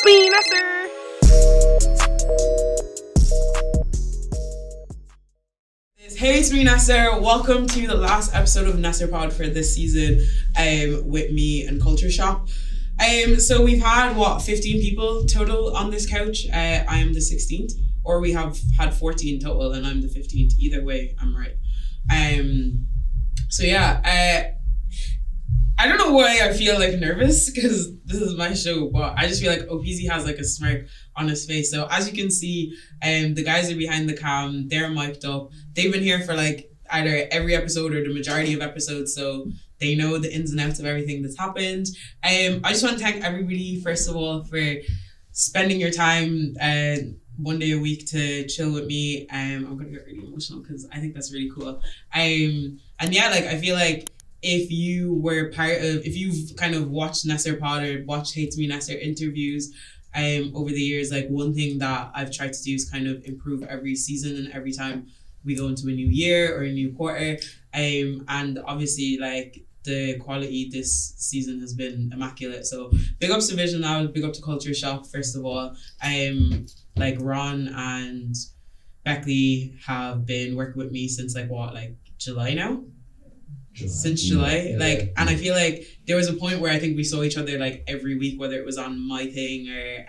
me, Nesser. Hey, it's me, Nesser. Welcome to the last episode of Nesser Pod for this season with me and Culture Shop. So we've had, 15 people total on this couch. I am the 16th, or we have had 14 total and I'm the 15th. Either way, I'm right. I don't know why I feel like nervous because this is my show, but I just feel like OPZ has like a smirk on his face. So as you can see, the guys are behind the cam, they're mic'd up. They've been here for like either every episode or the majority of episodes, so they know the ins and outs of everything that's happened. I just want to thank everybody, first of all, for spending your time one day a week to chill with me. I'm gonna get really emotional because I think that's really cool. I feel like if you've kind of watched Nesser Pod or watched Hates Me Nesser interviews over the years, like one thing that I've tried to do is kind of improve every season and every time we go into a new year or a new quarter. And obviously like the quality this season has been immaculate. So big ups to Vision now, big up to Culture Shop, first of all. Like Ron and Beckley have been working with me since July now? Since July, and I feel like there was a point where I think we saw each other like every week, whether it was on My Thing or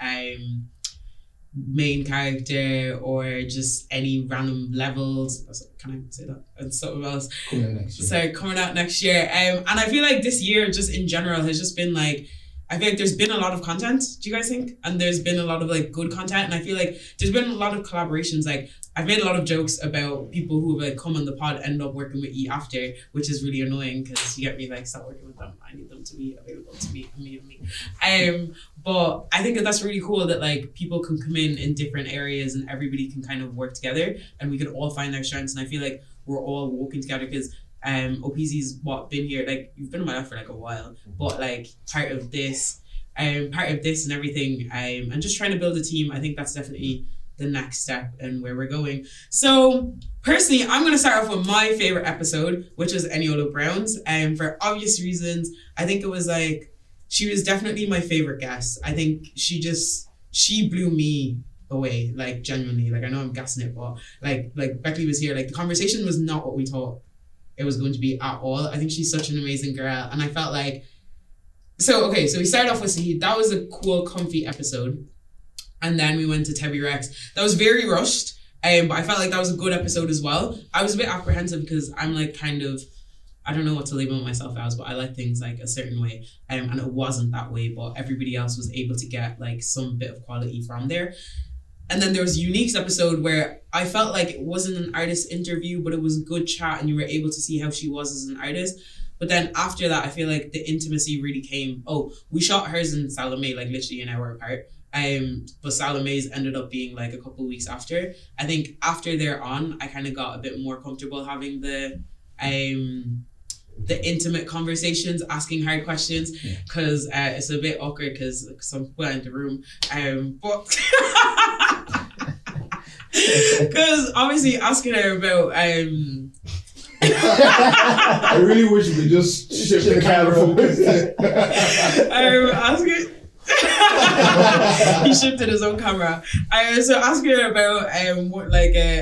Main Character or just any random levels. Can I say that? And something else. Coming out next year. And I feel like this year, just in general, has just been like, I feel like there's been a lot of content, do you guys think? And there's been a lot of like good content, and I feel like there's been a lot of collaborations. Like I've made a lot of jokes about people who have like come on the pod, end up working with E after, which is really annoying because you get me like, stop working with them. I need them to be available to me immediately. But I think that's really cool that like people can come in different areas and everybody can kind of work together and we can all find their strengths. And I feel like we're all working together because OPZ's been here, like you've been in my life for like a while, but like part of this and everything, and just trying to build a team. I think that's definitely the next step and where we're going. So personally, I'm going to start off with my favorite episode, which is Eniola Brown's. For obvious reasons, I think it was like, she was definitely my favorite guest. I think she blew me away, like genuinely. Like I know I'm guessing it, but like Beckley was here. Like the conversation was not what we thought it was going to be at all. I think she's such an amazing girl. And I felt like, so we started off with Sahid. That was a cool, comfy episode. And then we went to Tebby Rex. That was very rushed. But I felt like that was a good episode as well. I was a bit apprehensive because I'm like kind of, I don't know what to label myself as, but I like things like a certain way. And it wasn't that way, but everybody else was able to get like some bit of quality from there. And then there was Unique's episode where I felt like it wasn't an artist interview, but it was a good chat and you were able to see how she was as an artist. But then after that, I feel like the intimacy really came. Oh, we shot hers and Salome like literally an hour apart. But Salome's ended up being like a couple of weeks after. I think after they're on, I kind of got a bit more comfortable having the intimate conversations, asking hard questions, because it's a bit awkward because some people are in the room. But because obviously asking her about I really wish we just shift the camera focus. Asking. He shifted his own camera. So asking her about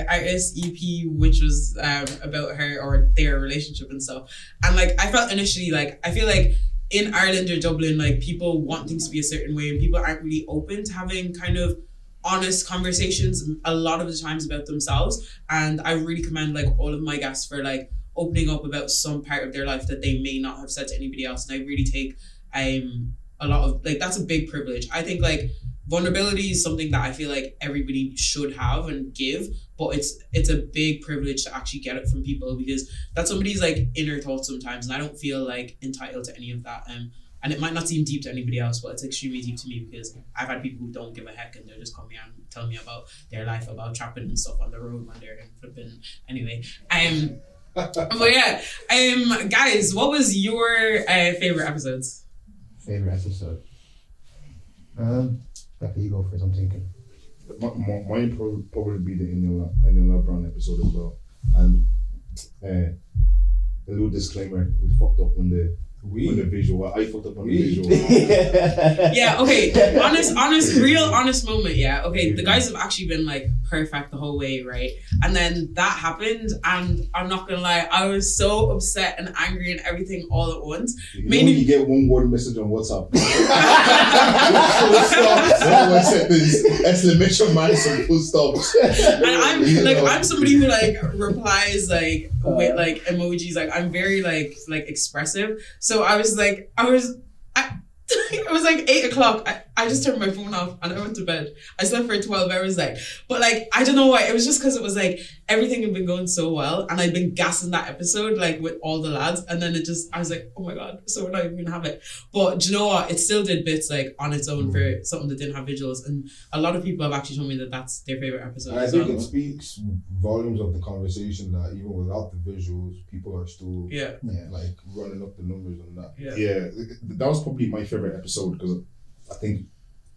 artist EP, which was about her or their relationship and stuff. And like I felt initially like I feel like in Ireland or Dublin, like people want things to be a certain way and people aren't really open to having kind of honest conversations a lot of the times about themselves. And I really commend like all of my guests for like opening up about some part of their life that they may not have said to anybody else. And I really take a lot of like, that's a big privilege. I think like vulnerability is something that I feel like everybody should have and give, but it's a big privilege to actually get it from people because that's somebody's like inner thoughts sometimes, and I don't feel like entitled to any of that. And it might not seem deep to anybody else, but it's extremely deep to me because I've had people who don't give a heck and they're just coming out and telling me about their life, about trapping and stuff on the road when they're flipping. Anyway, but yeah, guys, what was your favorite episodes? Favorite episode? Becky, you go first. I'm thinking. Mine probably be the Eniola Brown episode as well. And a little disclaimer: we fucked up when the with the visual. I fucked up on the visual. Yeah, okay. Honest moment, yeah. Okay, the guys have actually been like perfect the whole way, right? And then that happened, and I'm not gonna lie, I was so upset and angry and everything all at once. Mainly, you get one word message on WhatsApp. One sentence, exclamation mark, some full stops. And I'm somebody who like replies like with like emojis. Like I'm very like expressive. So I was like, it was like 8 o'clock. I just turned my phone off and I went to bed. I slept for 12 hours like, but like, I don't know why. It was just because it was like, everything had been going so well and I'd been gassing that episode like with all the lads. And then I was like, oh my God, so we're not even gonna have it. But do you know what? It still did bits like on its own for something that didn't have visuals. And a lot of people have actually told me that that's their favorite episode. And I think it speaks volumes of the conversation that even without the visuals, people are still like running up the numbers on that. Yeah, that was probably my favorite episode because I think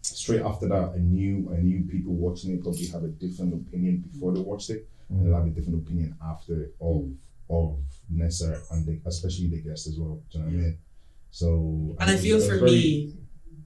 straight after that, I knew people watching it probably have a different opinion before they watched it, and they'll have a different opinion after of Nesser and especially the guest as well. Do you know what I mean? So and I feel for me,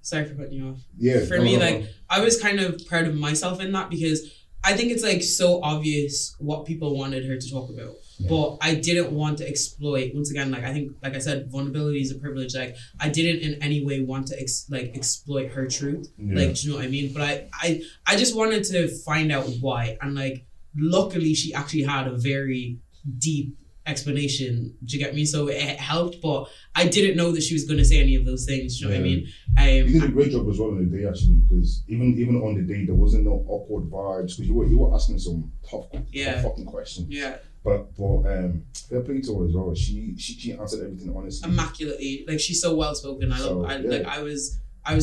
sorry for cutting you off. Yeah, for me, like I was kind of proud of myself in that because I think it's like so obvious what people wanted her to talk about. But I didn't want to exploit, once again, like I think, like I said, vulnerability is a privilege. Like I didn't in any way want to exploit her truth. Like, do you know what I mean? But I just wanted to find out why. And like, luckily she actually had a very deep explanation. Do you get me? So it helped, but I didn't know that she was going to say any of those things. Do you know what I mean? You did a great job as well on the day actually, because even on the day there wasn't no awkward vibes because you were asking some tough fucking questions. Yeah. But fair play to her as well. She answered everything honestly, immaculately. Like she's so well spoken. I was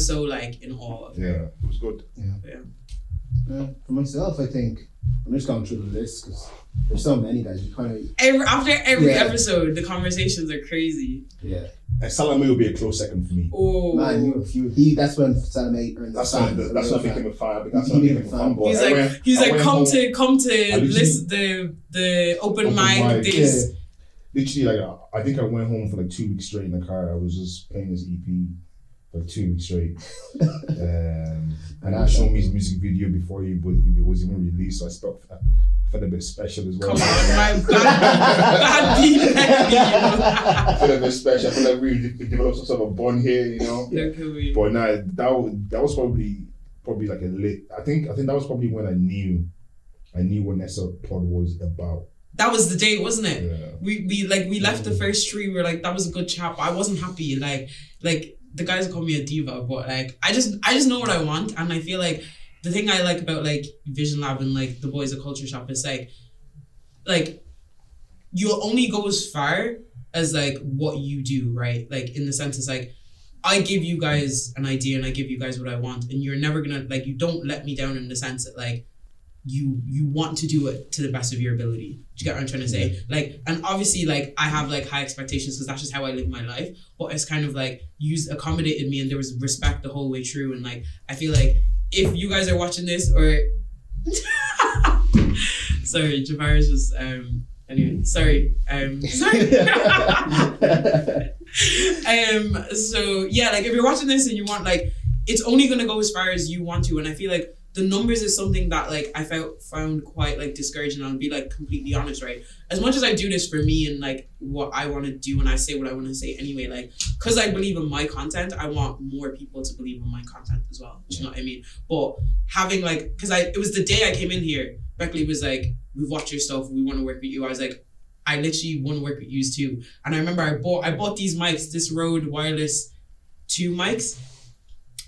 so like in awe of her. Yeah, it was good. Yeah. For myself, I think I'm just going through the list because there's so many guys. You kind of after every episode, the conversations are crazy. Yeah. And Salome will be a close second for me. Oh man, you a few. That's when Salome earned that's when I became a fan. That's when I became a fan. He's like come to list the open mic days. Literally, like I think I went home for like 2 weeks straight in the car. I was just playing his EP for like 2 weeks straight. And I showed me his music video before it was even released. So I felt a bit special as well. Come on, my bad people. I feel a bit special. I feel like we developed some sort of bond here, you know. But nah, that was probably like a lit. I think that was probably when I knew what Nesser Pod was about. That was the day, wasn't it? Yeah. We left the first tree. We were like, that was a good chat. But I wasn't happy. Like the guys call me a diva, but like I just know what I want, and I feel like the thing I like about like Vision Lab and like the boys at Culture Shop is like you'll only go as far as like what you do, right? Like in the sense it's like I give you guys an idea and I give you guys what I want, and you're never gonna like you don't let me down in the sense that like you want to do it to the best of your ability. Do you get what I'm trying to say? Like, and obviously like I have like high expectations because that's just how I live my life, but it's kind of like you accommodated me and there was respect the whole way through. And like I feel like if you guys are watching this or sorry, Javara's just anyway, sorry. So yeah, like if you're watching this and you want like it's only gonna go as far as you want to, and I feel like the numbers is something that like I found quite like discouraging. I'll be like completely honest, right? As much as I do this for me and like what I want to do and I say what I want to say anyway, like because I believe in my content, I want more people to believe in my content as well. Do you know what I mean? But having like, because it was the day I came in here, Beckley was like, we've watched your stuff, we want to work with you. I was like, I literally want to work with you too. And I remember I bought these mics, this Rode Wireless 2 mics,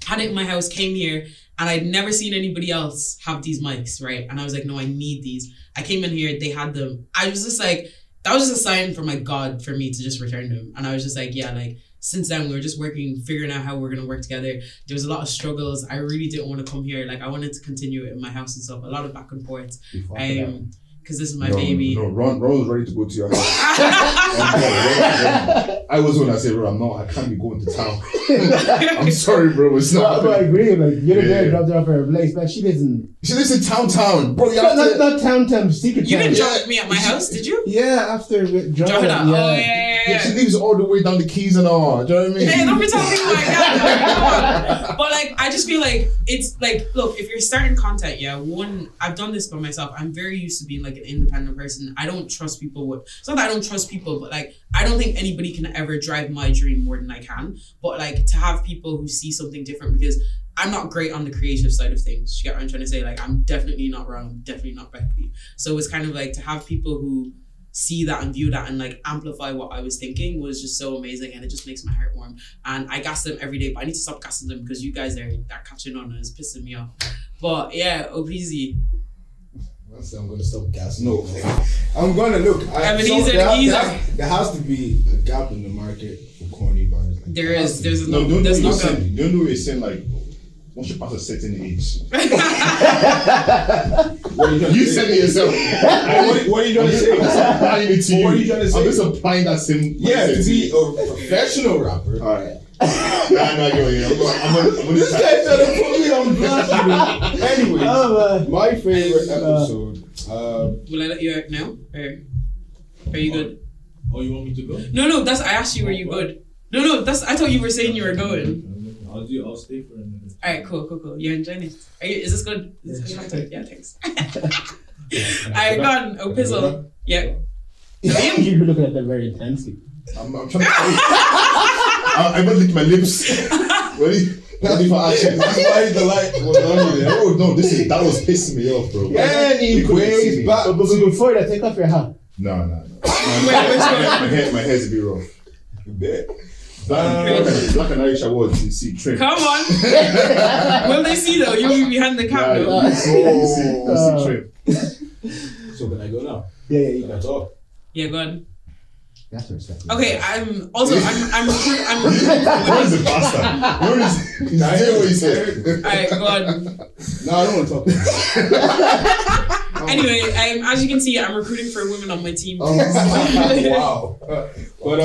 had it in my house, came here, and I'd never seen anybody else have these mics, right? And I was like, no, I need these. I came in here, they had them. I was just like, that was just a sign from my God for me to just return them. And I was just like, yeah, like since then we were just figuring out how we're gonna work together. There was a lot of struggles. I really didn't want to come here. Like I wanted to continue it in my house and stuff. A lot of back and forth. Because this is my baby. No, Ron was ready to go to your house. I was when I said, bro, I can't be going to town. I'm sorry, bro, it's not. No, I agree. Like you're there, dropped her off at her place, man. She lives in town, bro. Not town, secret. You didn't drop me at my house, did you? Yeah, after Drop it out. Yeah. Oh yeah. Yeah, she leaves all the way down the keys and all. Do you know what I mean? Hey, don't be talking like that. But like, I just feel like it's like, look, if you're starting content, I've done this by myself. I'm very used to being like an independent person. I don't trust people it's not that I don't trust people, but like, I don't think anybody can ever drive my dream more than I can. But like, to have people who see something different, because I'm not great on the creative side of things. You get what I'm trying to say? Like, I'm definitely not wrong. I'm definitely not Becky. So it's kind of like to have people who see that and view that and like amplify what I was thinking was just so amazing, and it just makes my heart warm. And I gas them every day, but I need to stop gassing them because you guys are catching on and it's pissing me off. But yeah, OPZ. I'm gonna stop gassing. No, I'm gonna look. There has to be a gap in the market for corny bars. Like, there's no gap. Don't do what you're saying, like once you pass a certain age. You said it yourself. What are you trying to say? What are you trying to say? I'm just applying that same. Yeah, to be a professional rapper. Alright. This guy's trying to put me on blast. Anyways, my favorite episode. Will I let you out now? Or are you good? Oh, you want me to go? No, I asked you, were you good? No, I thought you were saying you were going. I'll stay for a minute. Alright, cool. You're enjoying it. Is this good? Yeah, thanks. Alright, go on. Oh, Pizzle. Yeah. You're looking at them very intensely. I'm trying to. I'm gonna lick my lips. Ready for action. That's why the light was on you there. Oh no, that was pissing me off, bro. Anyways, but before that, take off your hat. No. Wait, which one? My hair's a bit rough. Black and Irish Awards, you see trim. Come on. Will they see though? You'll be behind the camera. You see trim. So can I go now? Yeah, you can talk. Yeah, go on. That's respect. Okay, I'm What is the bastard? What is I hear what you said. Alright, go on. No, I don't want to talk. Anyway, as you can see, I'm recruiting for women on my team. Wow. But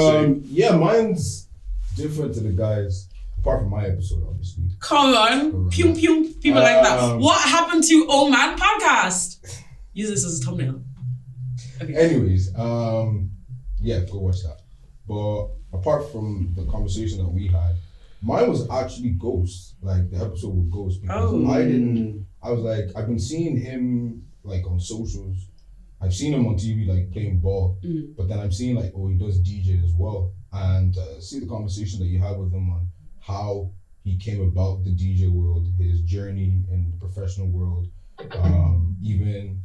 yeah, mine's different to the guys, apart from my episode, obviously. Come on. Pew pew. People like that. What happened to Old Man Podcast? Use this as a thumbnail. Okay. Anyways, yeah, go watch that. But apart from the conversation that we had, mine was actually Ghost, like the episode with Ghost, because I was like, I've been seeing him like on socials. I've seen him on TV like playing ball, but then I'm seeing like, he does DJ as well. And see the conversation that you had with him on how he came about the DJ world, his journey in the professional world, even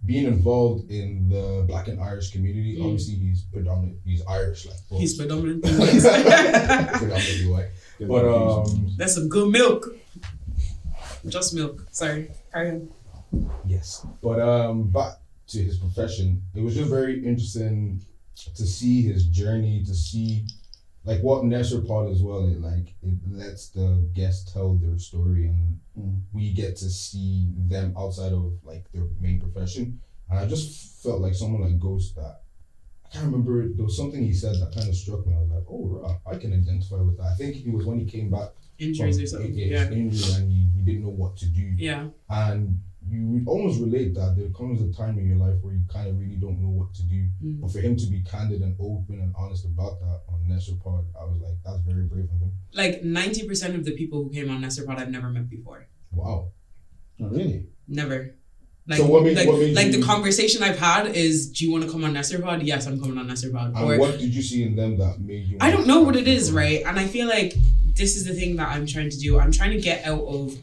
being involved in the Black and Irish community. Obviously, he's Irish, like. Well, he's predominant. Predominantly white. But that's some good milk. Just milk. Sorry. Carry on. Yes, but back to his profession, it was just very interesting to see his journey, to see like what Nesser Pod as well. It lets the guests tell their story, and we get to see them outside of like their main profession. And I just felt like someone like Ghost, that I can't remember, there was something he said that kind of struck me. I was like, oh, I can identify with that. I think it was when he came back injuries or something. Yeah. Injury, and he didn't know what to do. Yeah. And you would almost relate that there comes a time in your life where you kind of really don't know what to do. But for him to be candid and open and honest about that on Nesser Pod, I was like, that's very brave of him. Like 90% of the people who came on Nesser Pod I've never met before. Wow. Oh, really? Never. Like, so what made the conversation I've had is, do you want to come on Nesser Pod? Yes, I'm coming on Nesser Pod. And what did you see in them that made you? I don't know what it is, right? And I feel like this is the thing that I'm trying to do. I'm trying to get out of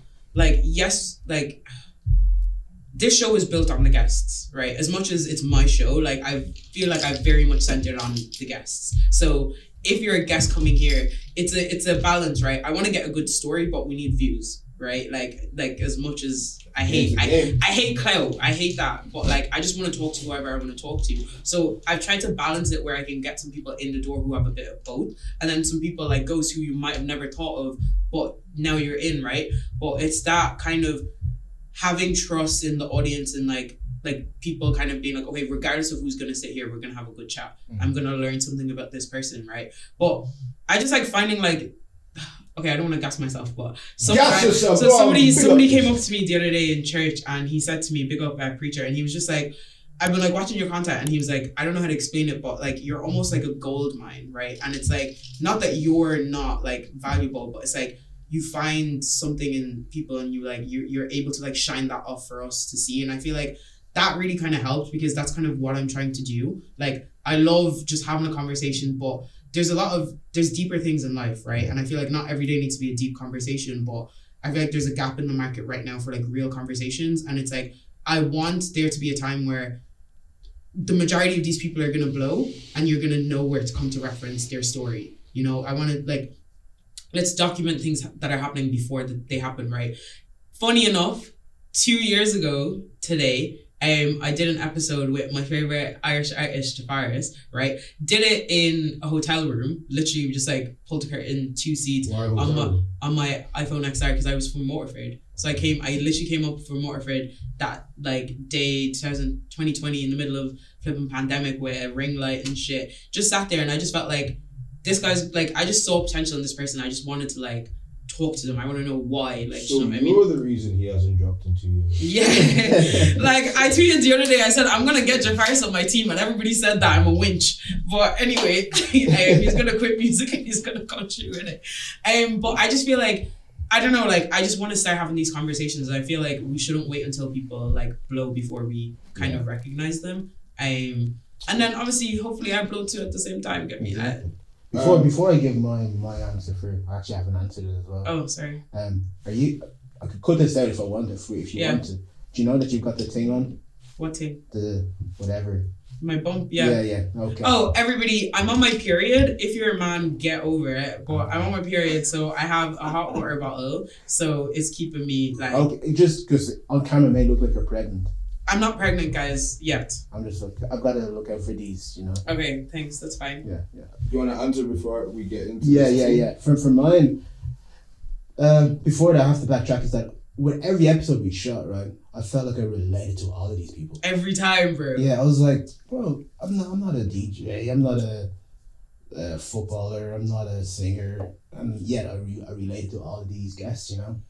this show is built on the guests, right? As much as it's my show, like I feel like I've very much centered on the guests. So if you're a guest coming here, it's a balance, right? I want to get a good story, but we need views, right? Like as much as I hate clout, I hate that, but like I just want to talk to whoever I want to talk to. So I've tried to balance it where I can get some people in the door who have a bit of both, and then some people like Ghost who you might have never thought of, but now you're in, right? But it's that kind of having trust in the audience and like people kind of being like, okay, regardless of who's gonna sit here, we're gonna have a good chat. I'm gonna learn something about this person, right? But I just like finding like, okay, I don't want to gas myself, but somebody came up to me the other day in church and he said to me, big up preacher, and he was just like, I've been like watching your content, and he was like, I don't know how to explain it, but like you're almost like a gold mine, right? And it's like not that you're not like valuable, but it's like you find something in people, and you're able to like shine that off for us to see. And I feel like that really kind of helped, because that's kind of what I'm trying to do. Like I love just having a conversation, but there's deeper things in life, right? And I feel like not every day needs to be a deep conversation, but I feel like there's a gap in the market right now for like real conversations. And it's like I want there to be a time where the majority of these people are going to blow, and you're going to know where to come to reference their story. You know, I want to like, let's document things that are happening before they happen, right? Funny enough, 2 years ago today, I did an episode with my favorite Irish artist, Faris, right? Did it in a hotel room. Literally just like pulled a curtain, 2 seats on my iPhone XR, because I was from Waterford. So I literally came up from Waterford that like day 2020 in the middle of flipping pandemic with a ring light and shit. Just sat there, and I just felt like this guy's like, I just saw potential in this person. I just wanted to like talk to them. I want to know why. Like, so you know what I you're mean? the reason he hasn't dropped in 2 years. Yeah. Like I tweeted the other day, I said, I'm going to get Jafaris on my team, and everybody said that I'm a winch. But anyway, he's going to quit music and he's going to come through in it. But I just feel like, I don't know, like I just want to start having these conversations. I feel like we shouldn't wait until people like blow before we kind of recognize them. And then obviously, hopefully I blow too at the same time. Get me that. Before I give my answer I actually haven't answered it as well. Oh, sorry. Are you? I could cut this out if I wanted, if you want to. Do you know that you've got the thing on? What thing? The whatever. My bump, yeah. Yeah, okay. Oh, everybody, I'm on my period. If you're a man, get over it. But I'm on my period, so I have a hot water bottle, so it's keeping me like. Okay, just because on camera it may look like you're pregnant. I'm not pregnant, guys, yet. I'm just I've got to look out for these, you know. Okay, thanks. That's fine. Yeah. You want to answer before we get into Yeah. For mine, before that, I have to backtrack. Is that with every episode we shot, right? I felt like I related to all of these people. Every time, bro. Yeah, I was like, bro, I'm not a DJ. I'm not a footballer. I'm not a singer. And yet I related to all of these guests, you know.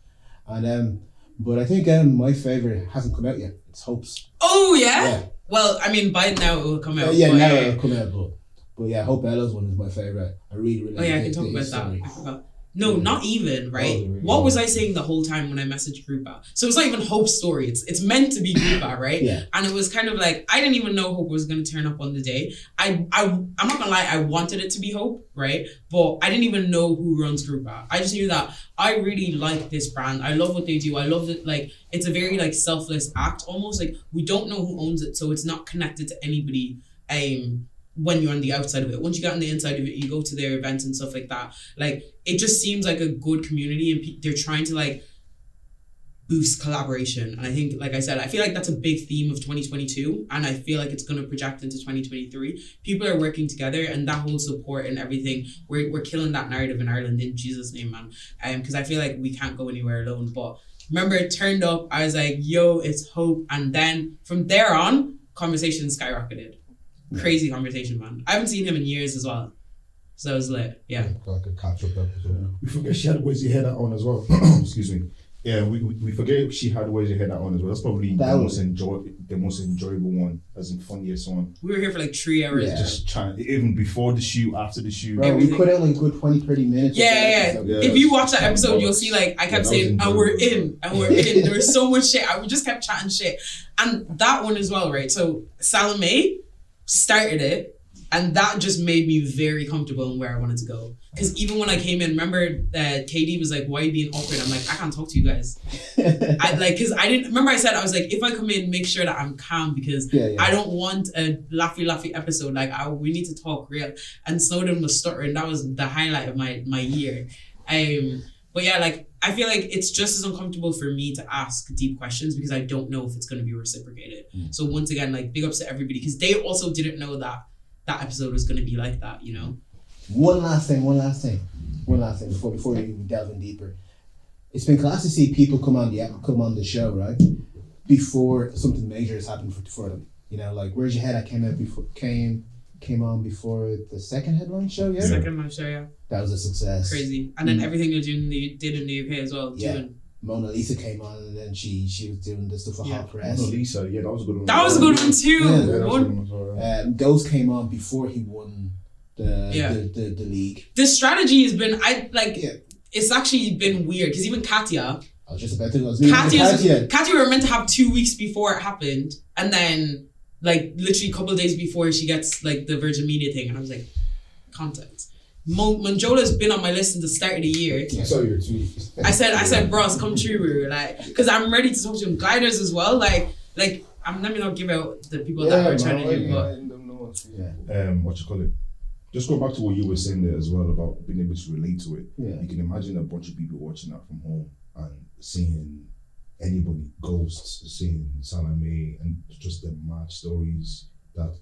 And but I think my favorite hasn't come out yet. It's Hope's. Oh yeah. Well, I mean, by now it will come out. Now it'll come out, but yeah, Hope Ella's one is my favorite. I really. Oh yeah, I can talk about that. I forgot. No, not even, right? What was I saying the whole time when I messaged Groupa? So it's not even Hope's story. It's meant to be Groupa, right? Yeah. And it was kind of like, I didn't even know Hope was going to turn up on the day. I'm not going to lie, I wanted it to be Hope, right? But I didn't even know who runs Groupa. I just knew that I really like this brand. I love what they do. I love that, like, it's a very, like, selfless act almost. Like, we don't know who owns it, so it's not connected to anybody. When you're on the outside of it. Once you get on the inside of it, you go to their events and stuff like that. Like, it just seems like a good community, and they're trying to like boost collaboration. And I think, like I said, I feel like that's a big theme of 2022, and I feel like it's going to project into 2023. People are working together, and that whole support and everything, we're killing that narrative in Ireland in Jesus' name, man. Because I feel like we can't go anywhere alone. But remember, it turned up, I was like, yo, it's Hope. And then from there on, conversation skyrocketed. Crazy conversation, man. I haven't seen him in years as well. So it was lit. Yeah. Like a catch-up episode. We forget she had Where's Your Head At on as well. Excuse me. Yeah, we forget she had Where's Your Head At on as well. That's probably the most enjoyable one, as in funniest one. We were here for like 3 hours. Yeah. Just trying, even before the shoot, after the shoot. Bro, we put out like a good 20-30 minutes. Yeah. If you watch that episode, you'll see like I kept saying, and we're in. There was so much shit. We just kept chatting shit. And that one as well, right? So Salome started it, and that just made me very comfortable in where I wanted to go. Because even when I came in, remember that KD was like, why are you being awkward? I'm like, I can't talk to you guys. Because I didn't, remember I said, I was like, if I come in, make sure that I'm calm, because I don't want a laughy episode. Like, we need to talk real. And Snowden was stuttering. That was the highlight of my year. But yeah, like, I feel like it's just as uncomfortable for me to ask deep questions because I don't know if it's going to be reciprocated. So once again, like, big ups to everybody, because they also didn't know that episode was going to be like that, you know? One last thing before we delve in deeper. It's been class to see people come on the show, right? Before something major has happened for them. You know, like Where's Your Head? I came on before the second headline show, yeah? Second headline show, yeah. That was a success. Crazy. And then everything they did in the UK as well, yeah. too. Mona Lisa came on, and then she was doing the stuff for Hot Press. Mona Lisa, yeah, that was a good one. That was a good one too. Yeah, that was a good one as well, yeah. Ghost came on before he won the league. The strategy has been Yeah. it's actually been weird because even Katya. I was just about to. Katya were meant to have 2 weeks before it happened, and then like literally a couple of days before she gets like the Virgin Media thing, and I was like, context. Manjola's been on my list since the start of the year. I saw your tweet. I said, bros, come true, like, because I'm ready to talk to him. Gliders as well, like I'm let me not give out the people that are trying to do, but what you call it? Just go back to what you were saying there as well about being able to relate to it. Yeah. You can imagine a bunch of people watching that from home and seeing anybody, ghosts, seeing Salome, and just the mad stories that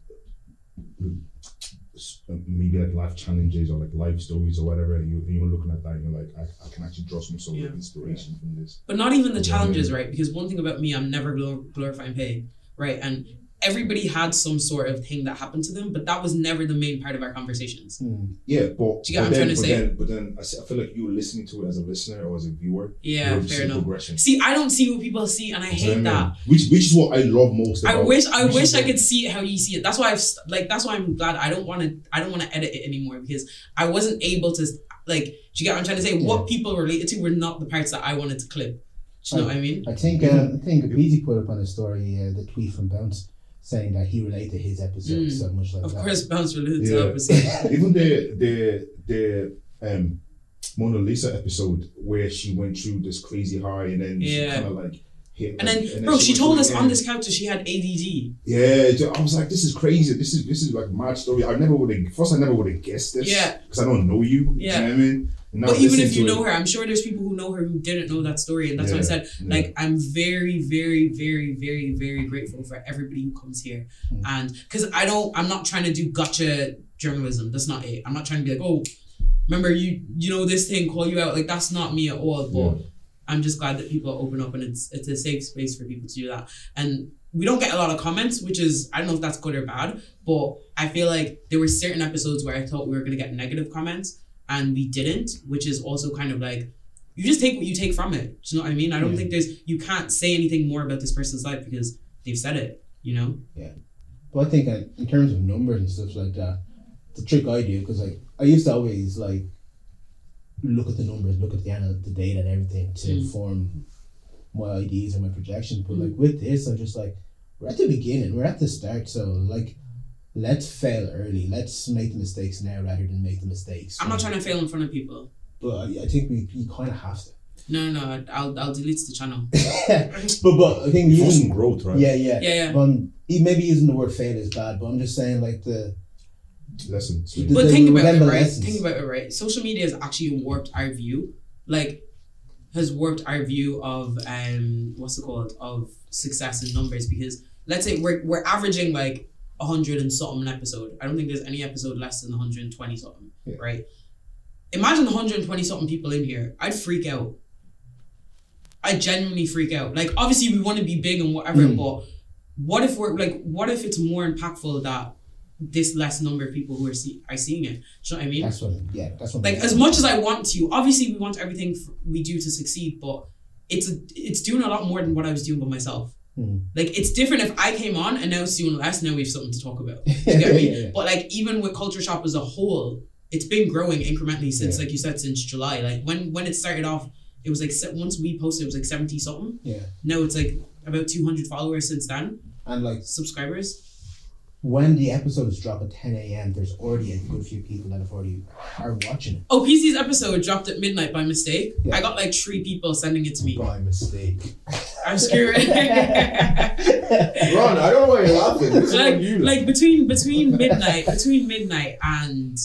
maybe like life challenges or like life stories or whatever, and you're looking at that and you're like, I can actually draw some sort of inspiration from this. But not even the challenges, right? Because one thing about me, I'm never glorifying pain, right? And everybody had some sort of thing that happened to them, but that was never the main part of our conversations. Yeah, but do you get what I'm trying to say? But then I feel like you were listening to it as a listener or as a viewer. Yeah, fair enough. See, I don't see what people see, and I hate that. Which is what I love most about. I wish I could see it how you see it. That's why that's why I'm glad I don't want to edit it anymore, because I wasn't able to, like, do you get what I'm trying to say? Yeah. What people related to were not the parts that I wanted to clip. Do you know what I mean? I think Beezy put up on his story the tweet from Bounce, saying that he related to his episode so much like that. Of course, Bounce related to episode. Even the Mona Lisa episode where she went through this crazy high and then she kind of like hit. And then bro, she told us on this couch that she had ADD. Yeah, I was like, this is crazy. This is like a mad story. I never would have guessed this. Yeah. Because I don't know you. Yeah. You know what I mean? But even if you know her, I'm sure there's people who know her who didn't know that story, and that's why I said, like, I'm very, very, very, very, very grateful for everybody who comes here, and because I'm not trying to do gotcha journalism. That's not it. I'm not trying to be like, oh, remember you know this thing, call you out. Like, that's not me at all. But I'm just glad that people open up, and it's a safe space for people to do that. And we don't get a lot of comments, which is, I don't know if that's good or bad, but I feel like there were certain episodes where I thought we were gonna get negative comments, and we didn't, which is also kind of like, you just take what you take from it. Do you know what I mean? I don't think you can't say anything more about this person's life because they've said it, you know? Yeah. But I think in terms of numbers and stuff like that, the trick I do, because like, I used to always like look at the numbers, look at the data and everything to inform my ideas and my projections. But like with this, I'm just like, we're at the beginning, we're at the start, so like, let's fail early. Let's make the mistakes now rather than make the mistakes. I'm not trying to fail in front of people. But I think we kind of have to. No. I'll delete the channel. but I think using growth, right? Yeah. Maybe using the word fail is bad, but I'm just saying like the lessons. But think about it, right? Think about it, right? Social media has actually warped our view. Like, has warped our view of of success in numbers, because let's say we're averaging like 100 and something an episode. I don't think there's any episode less than 120 something, right? Imagine 120 something people in here. I'd freak out. I genuinely freak out. Like, obviously we want to be big and whatever, but what if it's more impactful that this less number of people who are seeing it? Do you know what I mean? That's what like, as much as I want to, obviously we want everything we do to succeed, but it's doing a lot more than what I was doing by myself. Like, it's different if I came on and now it's doing less, now we have something to talk about. You get me? But like, even with Culture Shop as a whole, it's been growing incrementally since, like you said, since July. Like, when it started off, it was like, once we posted, it was like 70 something. Yeah. Now it's like about 200 followers since then. And like subscribers. When the episodes drop at 10 a.m, there's already a good few people that are watching it. Oh, PC's episode dropped at midnight by mistake. Yeah. I got like 3 people sending it to me. By mistake. I'm scared. Ron, I don't know why you're laughing. This is like, you. Like between midnight and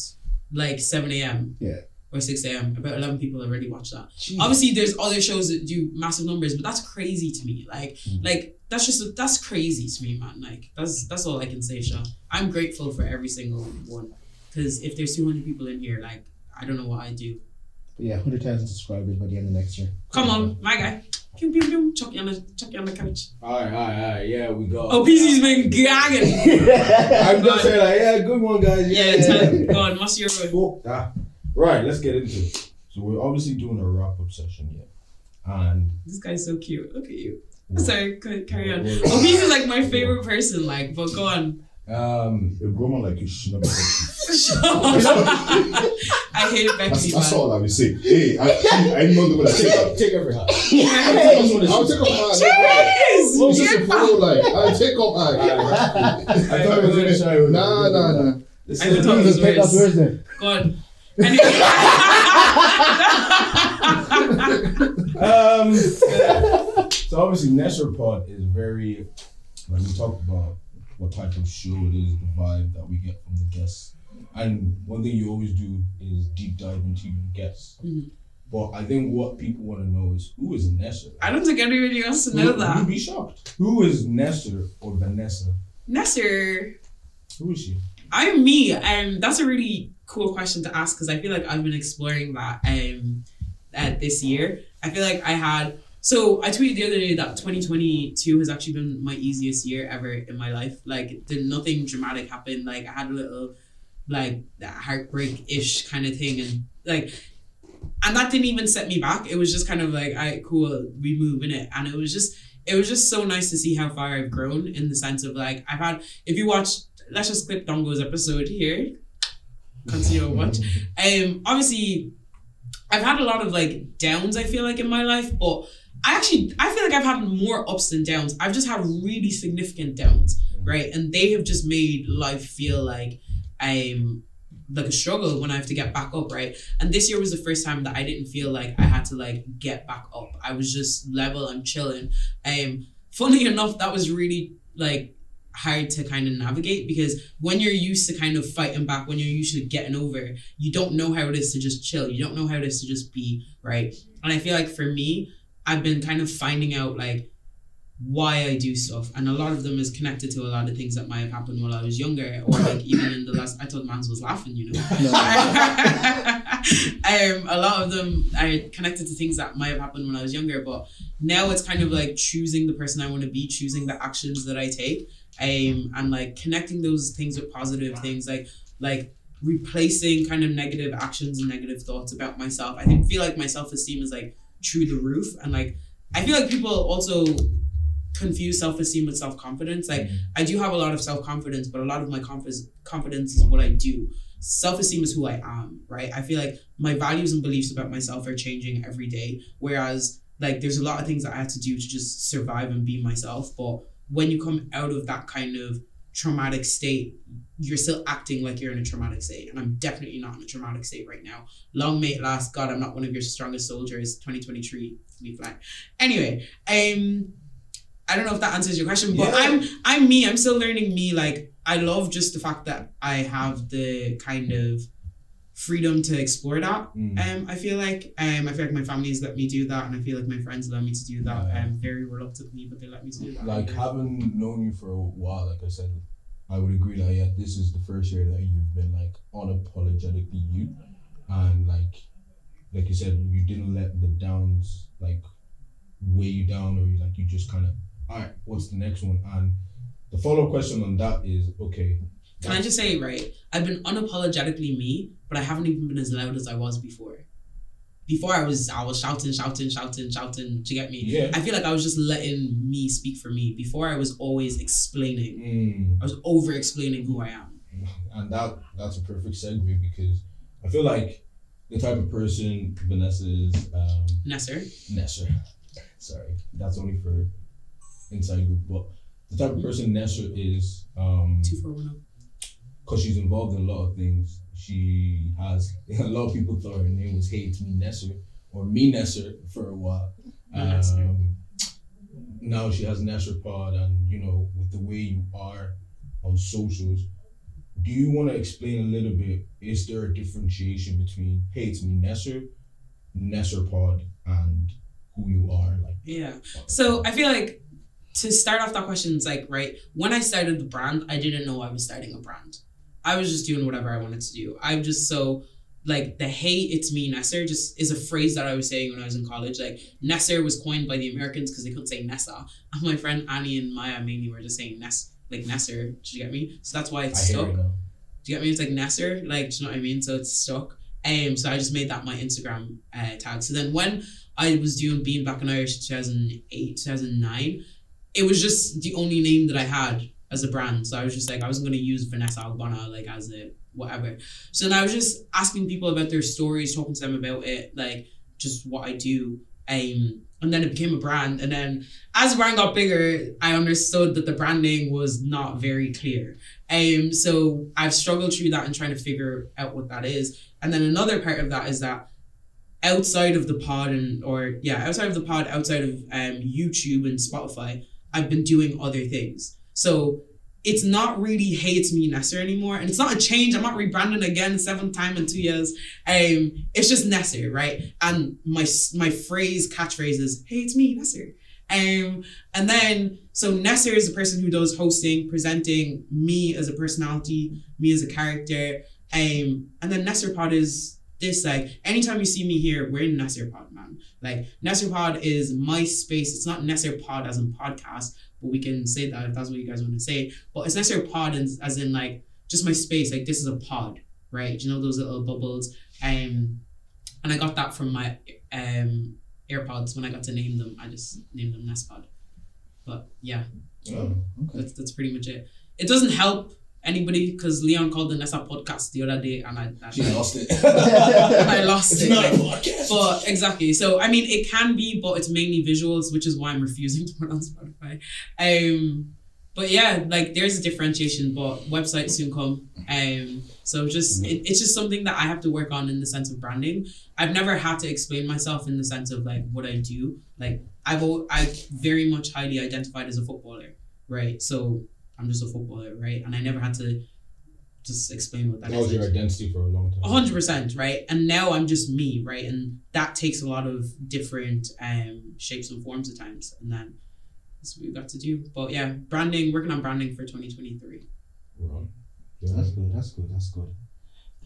like 7 a.m. Yeah. Or 6 a.m. About 11 people already watched that. Jeez. Obviously, there's other shows that do massive numbers, but that's crazy to me. Like that's crazy to me, man. Like, that's all I can say, Sha. I'm grateful for every single one, because if there's 200 people in here, like, I don't know what I do. But yeah, 100,000 subscribers by the end of next year. Come on, my guy. Pew pew pew. Chuck you on the couch. All right. Yeah, we go. Oh, PC's been gagging. I'm just saying, like, yeah, good one, guys. Yeah. Go on. What's your Right, let's get into it. So we're obviously doing a wrap-up session here. And This guy's so cute. Look at you. What? Sorry, carry on. What? Obese is like my favorite person, like, but go on. A woman like you should not be sexy. I hate Becky, That's man. all I will say. Hey, I know the one that take every hat. I'll take off my Jeez! It's just a flow, like I'll take off my. I thought it was really shy. Nah. I would talk Jesus, his take off words. yours then. Go on. Anyway. So obviously Nesser Pod is very, when we talk about what type of show it is, the vibe that we get from the guests. And one thing you always do is deep dive into your guests. Mhm. But I think what people want to know is, who is Nesser? I don't think anybody wants to know You'd that. be shocked. Who is Nesser or Vanessa? Nesser. Who is she? I'm me. That's a really cool question to ask because I feel like I've been exploring that this year. I feel like I tweeted the other day that 2022 has actually been my easiest year ever in my life. Like, nothing dramatic happened. Like, I had a little, like, heartbreak-ish kind of thing. And that didn't even set me back. It was just kind of like, all right, cool, we move in it. And it was just so nice to see how far I've grown in the sense of, like, if you watch, let's just clip Dongo's episode here. Continue to watch. Obviously, I've had a lot of, like, downs, I feel like, in my life, but I feel like I've had more ups than downs. I've just had really significant downs, right? And they have just made life feel like like a struggle when I have to get back up, right? And this year was the first time that I didn't feel like I had to, like, get back up. I was just level and chilling. Funny enough, that was really, like, hard to kind of navigate because when you're used to kind of fighting back, when you're used to getting over, you don't know how it is to just chill. You don't know how it is to just be, right? And I feel like for me, I've been kind of finding out, like, why I do stuff, and a lot of them is connected to a lot of things that might have happened while I was younger, or like even in the last. I thought Mans was laughing, you know. A lot of them are connected to things that might have happened when I was younger, but now it's kind of like choosing the person I want to be, choosing the actions that I take, and like connecting those things with positive things, like replacing kind of negative actions and negative thoughts about myself. I feel like my self-esteem is like through the roof, and like I feel like people also confuse self-esteem with self-confidence. Like, I do have a lot of self-confidence, but a lot of my confidence is what I do. Self-esteem is who I am, right? I feel like my values and beliefs about myself are changing every day, whereas like there's a lot of things that I had to do to just survive and be myself. But when you come out of that kind of traumatic state, you're still acting like you're in a traumatic state, and I'm definitely not in a traumatic state right now. Long may it last. God, I'm not one of your strongest soldiers. 2023, me fly. Anyway, I don't know if that answers your question, but yeah. I'm me. I'm still learning me. Like, I love just the fact that I have the kind of freedom to explore that. I feel like my family's let me do that, and I feel like my friends let me to do that. Very reluctantly, but they let me to do that. Like, having known you for a while, like I said, I would agree that this is the first year that you've been like unapologetically you, and like you said, you didn't let the downs like weigh you down, or you just kind of, all right, what's the next one? And the follow-up question on that is, okay, can I just say, right, I've been unapologetically me, but I haven't even been as loud as I was before. Before I was shouting. Do you get me? Yeah. I feel like I was just letting me speak for me. Before I was always explaining. I was over-explaining who I am. And that's a perfect segue, because I feel like the type of person Vanessa is... Nesser. Sorry, that's only for inside group, but the type of person Nesser is... 2410. Because she's involved in a lot of things. She has... A lot of people thought her name was Hey It's Me Nesser, or Me Nesser for a while. Now she has Nesser Pod, and with the way you are on socials, do you want to explain a little bit, is there a differentiation between Hey It's Me Nesser Pod, and who you are? Yeah. So I feel like to start off that question, it's like, right, when I started the brand, I didn't know I was starting a brand. I was just doing whatever I wanted to do. I'm just so, like, the Hey It's Me Nesser just is a phrase that I was saying when I was in college. Like, Nesser was coined by the Americans because they couldn't say Nessa. And my friend Annie and Maya mainly were just saying Nesser. Do you get me? So that's why it's stuck. Do you get me? It's like Nesser, like, do you know what I mean? So it's stuck. So I just made that my Instagram tag. So then when I was doing Being Black and Irish 2008, 2009, it was just the only name that I had as a brand. So I was just like, I wasn't going to use Vanessa Albana like as a whatever. So then I was just asking people about their stories, talking to them about it, like just what I do. And then it became a brand. And then as the brand got bigger, I understood that the branding was not very clear. So I've struggled through that and trying to figure out what that is. And then another part of that is that outside of the pod, outside of YouTube and Spotify, I've been doing other things. So it's not really Hey It's Me Nesser anymore, and it's not a change. I'm not rebranding again 7th time in 2 years. It's just Nesser, right? And my catchphrase is Hey It's Me Nesser. And then so Nesser is the person who does hosting, presenting, me as a personality, me as a character, and then Nesser Pod is this, like, anytime you see me here, we're in Nesser Pod, man. Like, Nesser Pod is my space. It's not Nesser Pod as in podcast, but we can say that if that's what you guys want to say. But it's Nesser Pod as in, like, just my space. Like, this is a pod, right? Do you know those little bubbles? And I got that from my AirPods. When I got to name them, I just named them Nest Pod. But, yeah. Oh, okay. That's pretty much it. It doesn't help anybody because Leon called the Nessa podcast the other day and I lost it. I lost It's it. not a podcast. But exactly. So I mean it can be, but it's mainly visuals, which is why I'm refusing to put on Spotify. But yeah, like there's a differentiation, but websites soon come. So just it's just something that I have to work on in the sense of branding. I've never had to explain myself in the sense of like what I do. Like I've very much highly identified as a footballer, right? So I'm just a footballer, right? And I never had to just explain what that is. That was your identity for a long time. 100%, right? And now I'm just me, right? And that takes a lot of different shapes and forms at times. And then that's what we've got to do. But yeah, working on branding for 2023. Right. Yeah. That's good.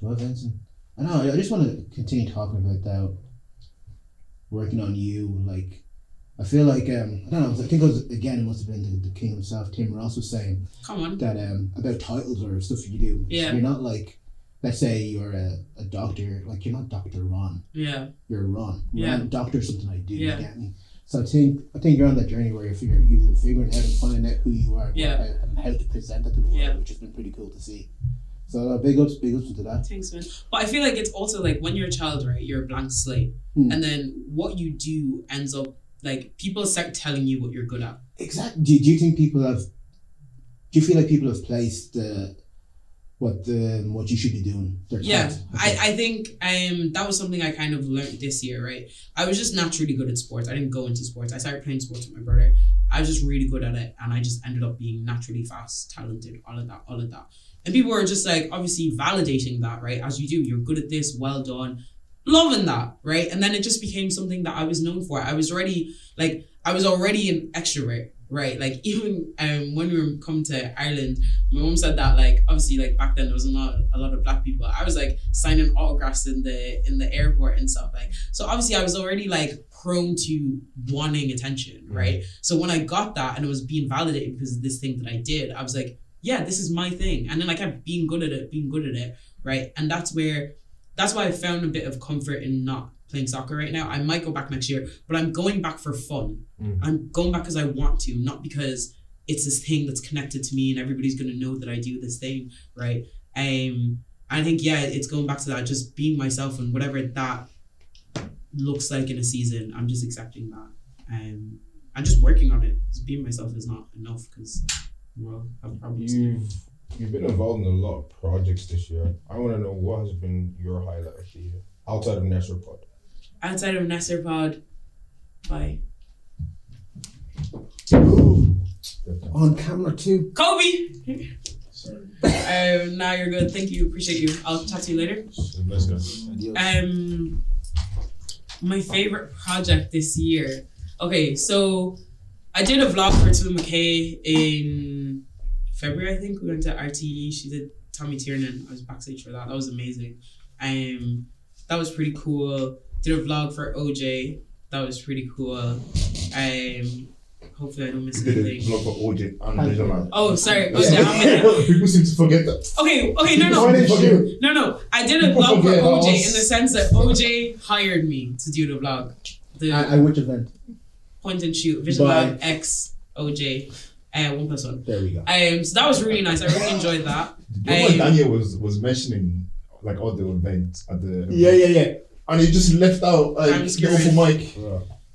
Well, Vincent, I just want to continue talking about that, working on you, like, I feel like, I don't know, I think it must have been the king himself, Tim Ross, was saying that about titles or stuff you do. Yeah. You're not like, let's say you're a doctor, like you're not Dr. Ron. Yeah. You're Ron. Yeah. Doctor something I do, Yeah. you get me? So I think you're on that journey where you're figuring out and finding out who you are and how to present it to the world, which has been pretty cool to see. So big ups to that. Thanks, man. But I feel like it's also like when you're a child, right, you're a blank slate. And then what you do ends up, like, people start telling you what you're good at. Exactly. Do you think do you feel like people have placed what you should be doing? Yeah, I think that was something I kind of learned this year, right? I was just naturally good at sports. I didn't go into sports. I started playing sports with my brother. I was just really good at it, and I just ended up being naturally fast, talented, all of that. And people were just like, obviously validating that, right? As you do, you're good at this, well done. Loving that, right? And then it just became something that I was known for. I was already an extrovert, right? Like even when we were coming to Ireland, my mom said that like obviously like back then there was not a lot of black people. I was like signing autographs in the airport and stuff, like, so obviously I was already like prone to wanting attention, right? So when I got that and it was being validated because of this thing that I did, I was like, yeah, this is my thing. And then I kept being good at it, right? And that's why I found a bit of comfort in not playing soccer right now. I might go back next year, but I'm going back for fun. I'm going back because I want to, not because it's this thing that's connected to me and everybody's going to know that I do this thing, right? I think, yeah, it's going back to that, just being myself, and whatever that looks like in a season, I'm just accepting that. I'm just working on it, because being myself is not enough, because I have problems. You've been involved in a lot of projects this year. I want to know what has been your highlight of the year outside of Nesser Pod. Outside of Nesser Pod, bye. On camera too. Kobe! Sorry. Now you're good. Thank you. Appreciate you. I'll talk to you later. Let's go. My favorite project this year. Okay, so I did a vlog for Tula McKay in February, I think. We went to RTE. She did Tommy Tiernan. I was backstage for that. That was amazing. That was pretty cool. Did a vlog for OJ. That was pretty cool. hopefully I don't miss You did a anything. vlog for OJ and Vision Lab. Oh, sorry. Yeah. OJ, how many? People seem to forget that. Okay, Why no. did you forget? No. I did a People vlog for forget OJ us. in the sense that OJ hired me to do the vlog. The I which event? point and shoot, Vision Bye. Lab X OJ, 1+1. There we go. So that was really nice. I really enjoyed that. You know when Daniel was mentioning like all the events at the Yeah. and he just left out like I'm the scared. open mic.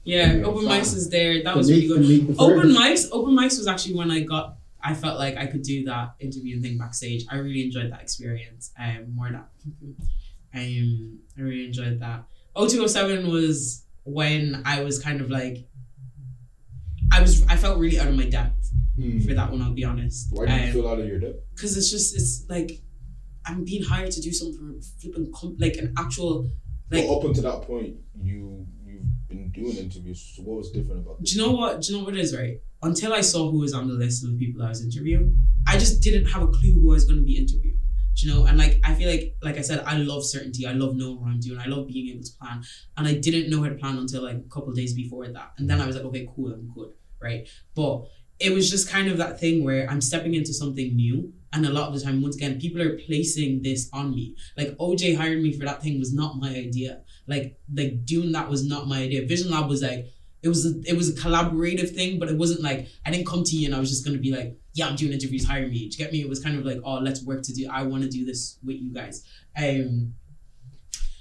Yeah, open mics is there. That was really good. Open mics was actually when I felt like I could do that interview thing backstage. I really enjoyed that experience. More that. I really enjoyed that. 0207 was when I was kind of like, I felt really out of my depth for that one, I'll be honest. Why did you feel out of your depth? Because it's like, I'm being hired to do something flipping, like an actual, like. Well, up until that point, you've been doing interviews, so what was different about this? Do you know what it is, right? Until I saw who was on the list of the people I was interviewing, I just didn't have a clue who I was going to be interviewing. Do you know? And like, I feel like I said, I love certainty. I love knowing what I'm doing. I love being able to plan. And I didn't know how to plan until like a couple of days before that. And then I was like, okay, cool, I'm good, right? But it was just kind of that thing where I'm stepping into something new. And a lot of the time, once again, people are placing this on me. Like OJ hired me for that thing was not my idea. Like doing that was not my idea. Vision Lab was like, it was a collaborative thing, but it wasn't like, I didn't come to you and I was just going to be like, yeah, I'm doing interviews, hire me. Do you get me? It was kind of like, oh, let's work I want to do this with you guys. And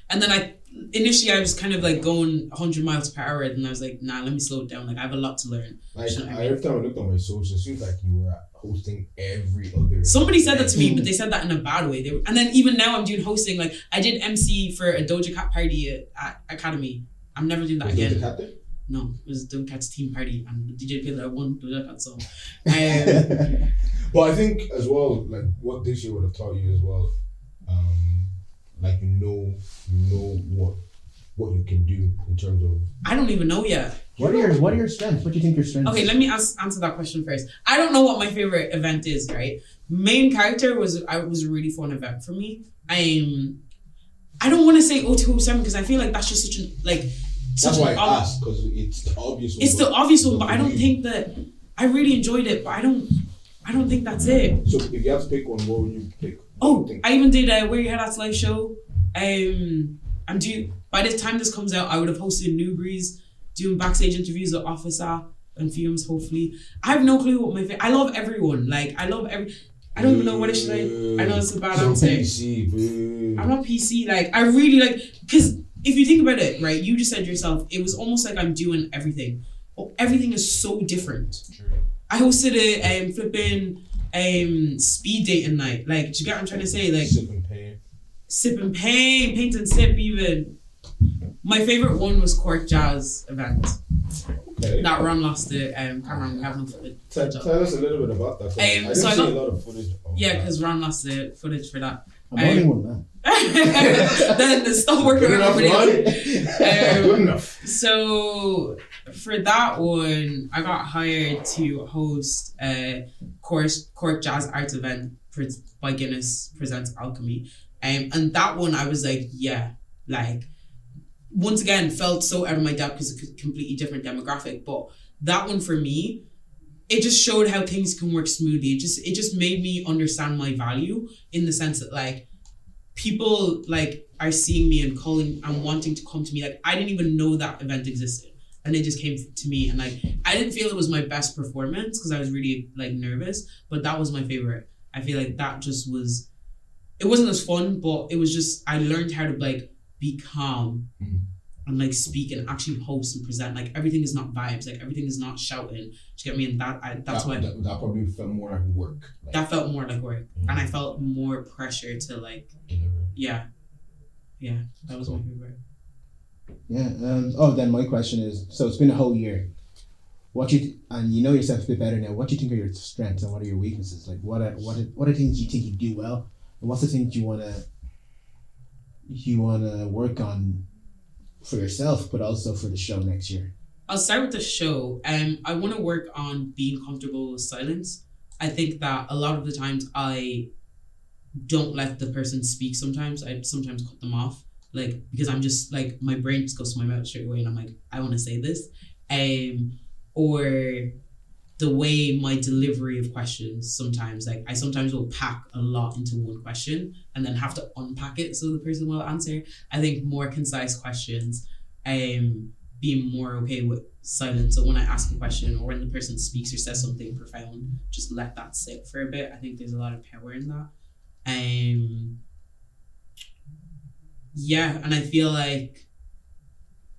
then initially I was kind of like going 100 miles per hour and I was like, nah, let me slow it down. Like I have a lot to learn. Like, every time I looked on my socials, it seems like you were hosting every other. Somebody said that to me, but they said that in a bad way. And then even now I'm doing hosting. Like I did MC for a Doja Cat party at Academy. I'm never doing that again. Doja Cat there? No, it was Doja Cat's team party and DJ played that one Doja Cat song. But I think as well, like what this year would have taught you as well, like you know what you can do in terms of. I don't even know yet. What are your strengths? What do you think your strengths? Okay, let me answer that question first. I don't know what my favorite event is, right? Main character was a really fun event for me. I don't want to say 0207 because I feel like that's just such a like. That's why I asked, because it's the obvious one. It's the obvious one, but I don't think that I really enjoyed it. But I don't think that's it. So if you have to pick one, what would you pick? Oh, I even did Where You Head At's live show. I'm due by the time this comes out. I would have hosted New Breeze, doing backstage interviews with Officer and Fumes. Hopefully, I have no clue what my favorite. I love everyone. Like I love every. I don't even know what it should I know it's a bad answer. PC, boo. I'm not PC. Like I really like because. If you think about it, right, you just said yourself, it was almost like I'm doing everything. Oh, everything is so different. True. I hosted a flipping speed dating night. Like, do you get what I'm trying to say? Like sip and pain, paint and sip even. My favorite one was Cork Jazz event. Okay. That Ron lost it. Can't remember, we have no footage. Tell us a little bit about that. I didn't see a lot of footage. Because Ron lost the footage for that. I'm only one man. Then stop working with good enough. So for that one, I got hired to host a Cork Jazz Arts event by Guinness Presents Alchemy. And that one I was like, yeah, like once again felt so out of my depth because it's a completely different demographic. But that one for me, it just showed how things can work smoothly. It just made me understand my value in the sense that like people like are seeing me and calling and wanting to come to me. Like I didn't even know that event existed, and they just came to me. And like I didn't feel it was my best performance because I was really like nervous, but that was my favorite. I feel like that just was. It wasn't as fun, but it was just I learned how to like be calm. And like speak and actually host and present. Like everything is not vibes. Like everything is not shouting. Do you get me? And that's why that probably felt more like work. Like, that felt more like work, and I felt more pressure to like. Yeah, that was my favorite. Yeah. Then my question is: so it's been a whole year. And you know yourself a bit better now. What do you think are your strengths and what are your weaknesses? Like what are things you think you do well, and what's the things you wanna work on for yourself, but also for the show next year? I'll start with the show. I want to work on being comfortable with silence. I think that a lot of the times I don't let the person speak sometimes. I sometimes cut them off. Like, because I'm just like, my brain just goes to my mouth straight away and I'm like, I want to say this. Or the way my delivery of questions sometimes, like I sometimes will pack a lot into one question and then have to unpack it so the person will answer. I think more concise questions, being more okay with silence. So when I ask a question or when the person speaks or says something profound, just let that sit for a bit. I think there's a lot of power in that. Yeah, and I feel like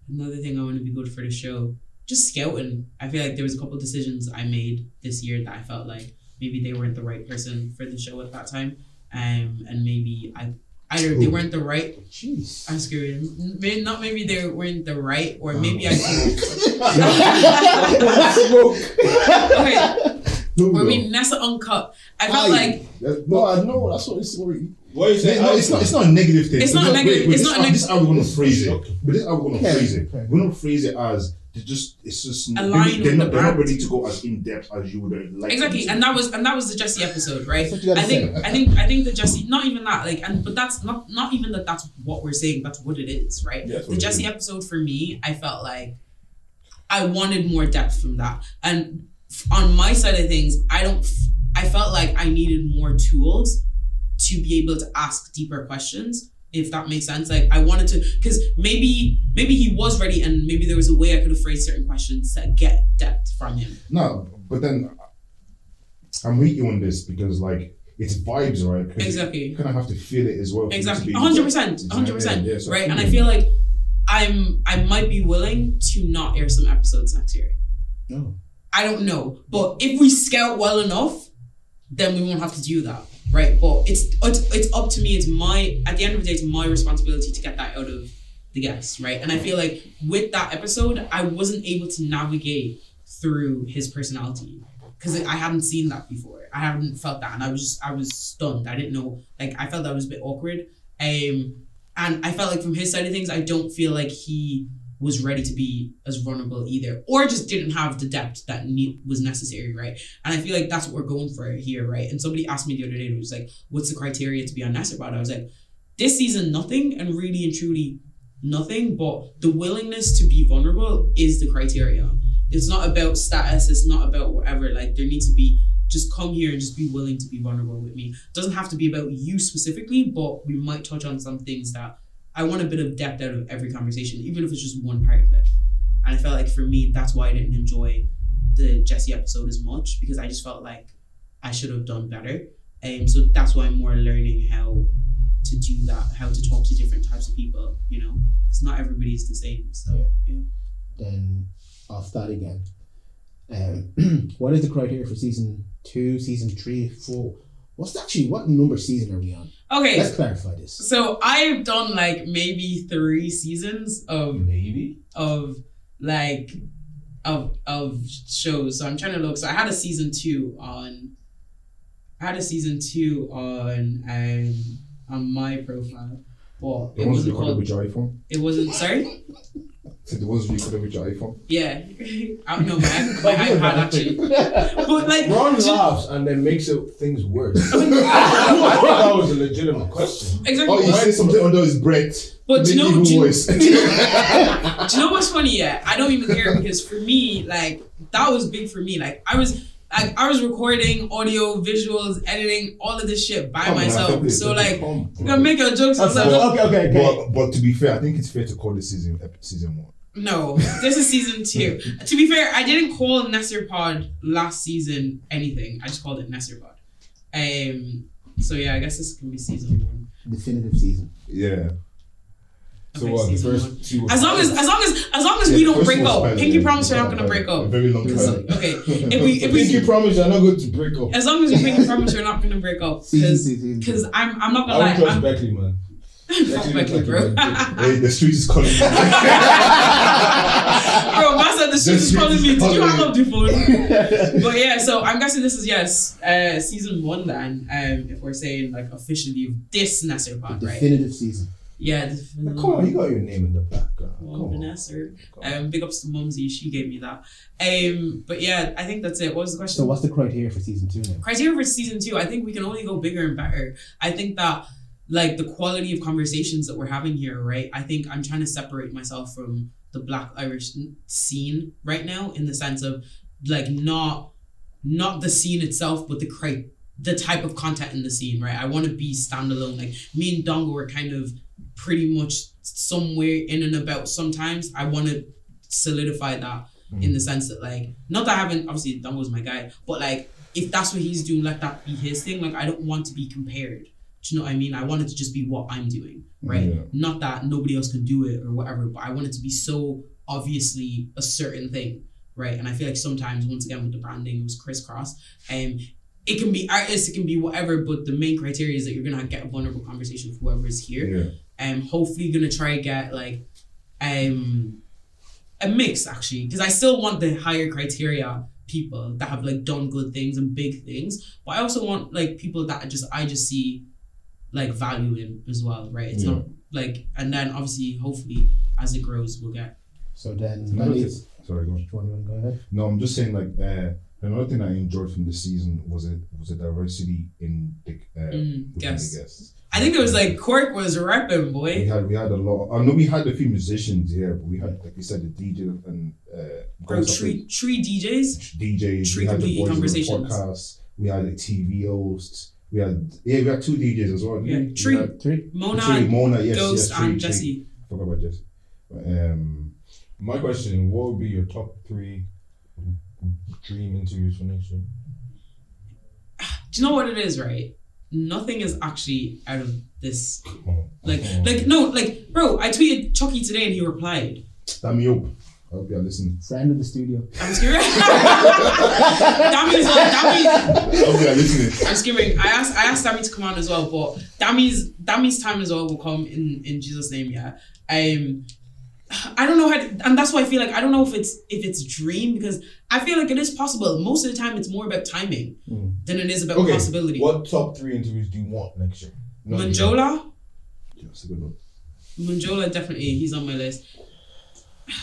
another thing I want to be good for the show, just scouting. I feel like there was a couple of decisions I made this year that I felt like maybe they weren't the right person for the show at that time. And maybe they weren't the right. Jeez. I'm screwed. Maybe they weren't the right, or maybe I okay. Or maybe Nesser uncut. I felt like no, that's what it's. What are you saying? No, it's not a negative thing. It's not negative. Wait, it's not negative. This is how we're gonna phrase it. But this is how we're gonna phrase it. Okay. We're gonna phrase it as it's just Align they're with not the brand. ready to go as in depth as you would like. Exactly, and that was the Jesse episode, right? That's what you gotta I think the Jesse, not even that, like, but that's not even that's what we're saying. That's what it is, right? Yeah, the Jesse episode for me, I felt like I wanted more depth from that, and on my side of things, I felt like I needed more tools to be able to ask deeper questions, if that makes sense. Like I wanted to, because maybe he was ready and maybe there was a way I could have phrased certain questions to get depth from him. No, but then I'm with you on this because like it's vibes, right? Exactly. You kind of have to feel it as well. Exactly. 100%. Yeah, so right. And I feel like I might be willing to not air some episodes next year. No. I don't know. But if we scout well enough, then we won't have to do that. Right, but it's up to me. At the end of the day, it's my responsibility to get that out of the guests, right? And I feel like with that episode, I wasn't able to navigate through his personality because I hadn't seen that before. I hadn't felt that, and I was stunned. I didn't know. Like I felt that was a bit awkward. And I felt like from his side of things, I don't feel like he was ready to be as vulnerable either, or just didn't have the depth that was necessary, right? And I feel like that's what we're going for here, right? And somebody asked me the other day, it was like, what's the criteria to be on Nesser Pod? I was like, this season, nothing, and really and truly nothing, but the willingness to be vulnerable is the criteria. It's not about status, it's not about whatever, like there needs to be, just come here and just be willing to be vulnerable with me. It doesn't have to be about you specifically, but we might touch on some things that I want a bit of depth out of every conversation, even if it's just one part of it. And I felt like for me, that's why I didn't enjoy the Jesse episode as much, because I just felt like I should have done better. So that's why I'm more learning how to do that, how to talk to different types of people, you know, because not everybody's the same. So, yeah. Then off that again. What is the criteria for season 2, season 3, 4? What number season are we on? Okay. Let's clarify this. So I've done like maybe 3 seasons of shows. So I'm trying to look. So I had a season 2 on my profile. Well, it wasn't called with your iPhone. It wasn't. Sorry. So the ones recorded with your iPhone. Yeah, I don't know my iPad actually. But like, Ron laughs and then makes things worse. I thought that was a legitimate question. Exactly. Oh, you said something under his breath. But do you know Do what's funny? Yeah, I don't even care, because for me, like that was big for me. Like I was recording audio, visuals, editing, all of this shit by myself. So like, you can make your jokes. Okay. But to be fair, I think it's fair to call this season 1. No, this is season 2. To be fair, I didn't call Nesser Pod last season anything. I just called it Nesser Pod. So yeah, I guess this can be season 1. Definitive season. Yeah. So Okay, what? The season first 2. 1. As long as we don't break up. Pinky promise we're not gonna break up. A very long time. Okay. If we Pinky promise you're not going to break up. as long as we pinky promise we're not gonna break up. Because I'm not gonna I don't lie. trust Beckley, man. Fuck Beckley, bro. Hey, the street is calling me. Bro, man said the street is calling me. Did you hang up the phone? But yeah, so I'm guessing this is season 1 then. If we're saying like officially of this Nesser Pod, right? Definitive season. Yeah. Come on, you got your name in the background. Well, Nesser. Big ups to Mumsy, she gave me that. But yeah, I think that's it. What was the question? So what's the criteria for season 2 now? Criteria for season 2, I think we can only go bigger and better. I think that like the quality of conversations that we're having here, right? I think I'm trying to separate myself from the Black Irish scene right now, in the sense of like not not the scene itself, but the type of content in the scene, right? I want to be standalone. Like me and Dongo were kind of pretty much somewhere in and about sometimes. I want to solidify that in the sense that like, not that I haven't, obviously Dongo's my guy, but like if that's what he's doing, let that be his thing. Like I don't want to be compared. Do you know what I mean? I want it to just be what I'm doing, right? Yeah. Not that nobody else can do it or whatever, but I want it to be so obviously a certain thing, right? And I feel like sometimes, once again, with the branding, it was crisscross. It can be artists, it can be whatever, but the main criteria is that you're gonna get a vulnerable conversation with whoever is here. Yeah. Hopefully gonna try to get like a mix actually, because I still want the higher criteria people that have like done good things and big things, but I also want like people that I just see like value in as well, right? It's not like, and then obviously hopefully as it grows we'll get. So then sorry, go on. Do you want to go ahead? No, I'm just saying like another thing I enjoyed from this season was a diversity in the guests. I think it was like Cork was repping, boy. We had a lot. I know we had a few musicians here, but we had, like you said, the DJ and three DJs. We had the boys on the podcast. We had the TV hosts. We had two DJs as well. Yeah, three. Mona, yes, Ghost, and Jesse. Forgot about Jesse. My question: what would be your top 3 dream interviews for next year? Do you know what it is, right? Nothing is actually out of this. Bro, I tweeted Chucky today and he replied. Stand me up. I hope you're listening. Friend of the studio. I'm scared. Dammy's I hope you're listening. I'm scared. I asked Dammy to come on as well, but Dammy's time as well will come in Jesus' name, yeah. I don't know how to, and that's why I feel like I don't know if it's dream, because I feel like it is possible. Most of the time it's more about timing than it is about possibility. What top 3 interviews do you want next year? Manjola? Yeah, that's a good one. Manjola, definitely, he's on my list.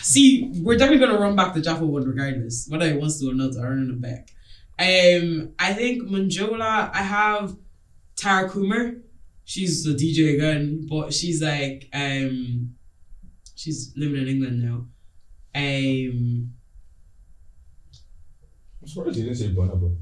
See, we're definitely gonna run back the Jaffa one regardless, whether he wants to or not. I'm running it back. I think Manjola. I have Tara Coomer. She's a DJ again, but she's like she's living in England now. I'm surprised you didn't say Burna Boy.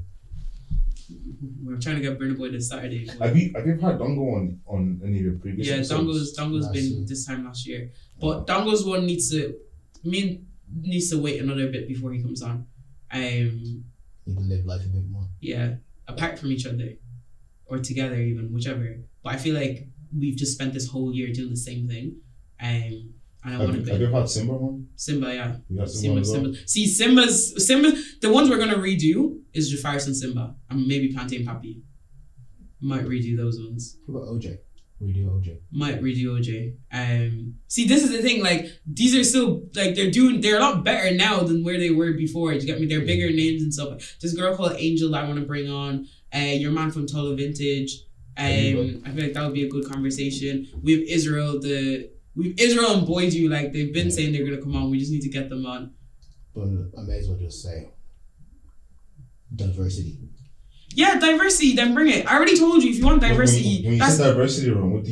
We're trying to get Burna Boy this Saturday. Have you had Dongo on any of your previous episodes? Dongo's been this time last year. But Dongo's one needs to wait another bit before he comes on. Need to live life a bit more. Yeah, apart from each other. Or together even, whichever. But I feel like we've just spent this whole year doing the same thing. And I want to. Have you had Simba one? Simba, yeah. We had Simba. See, Simba's the ones we're gonna redo is Jafaris and Simba, and maybe Plantain Papi. Might redo those ones. What about OJ? Redo OJ. Might redo OJ. See, this is the thing. Like, these are still like they're a lot better now than where they were before. Do you get me? They're bigger names and stuff. There's a girl called Angel that I want to bring on. Your man from Tolo Vintage. I feel like that would be a good conversation. We have Israel and Boydu, like they've been saying they're gonna come on. We just need to get them on. But I may as well just say diversity. Yeah, diversity. Then bring it. I already told you if you want diversity. When you say diversity, Ron, what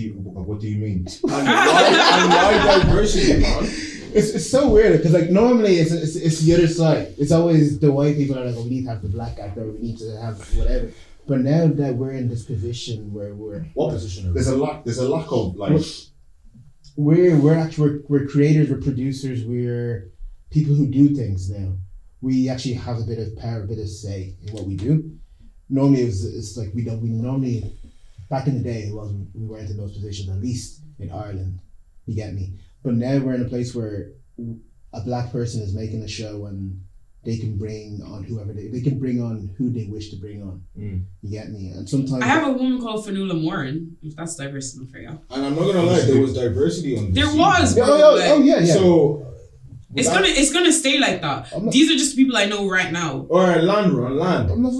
do you mean? and why diversity, man? It's so weird because like normally it's the other side. It's always the white people are like, we need to have the black guy, or we need to have whatever. But now that we're in this position where what position? There's a lack of like. We're creators, we're producers, we're people who do things now. We actually have a bit of power, a bit of say in what we do. Normally it's like we normally back in the day we weren't in those positions, at least in Ireland. You get me? But now we're in a place where a black person is making a show and they can bring on whoever they can bring on who they wish to bring on. You get me? And sometimes I have a woman called Fanula Morin, if that's diverse enough for you. And I'm not gonna lie, there was diversity on this. There was, bro. Oh yeah. So it's gonna stay like that. These are just people I know right now. Alright, land. I'm not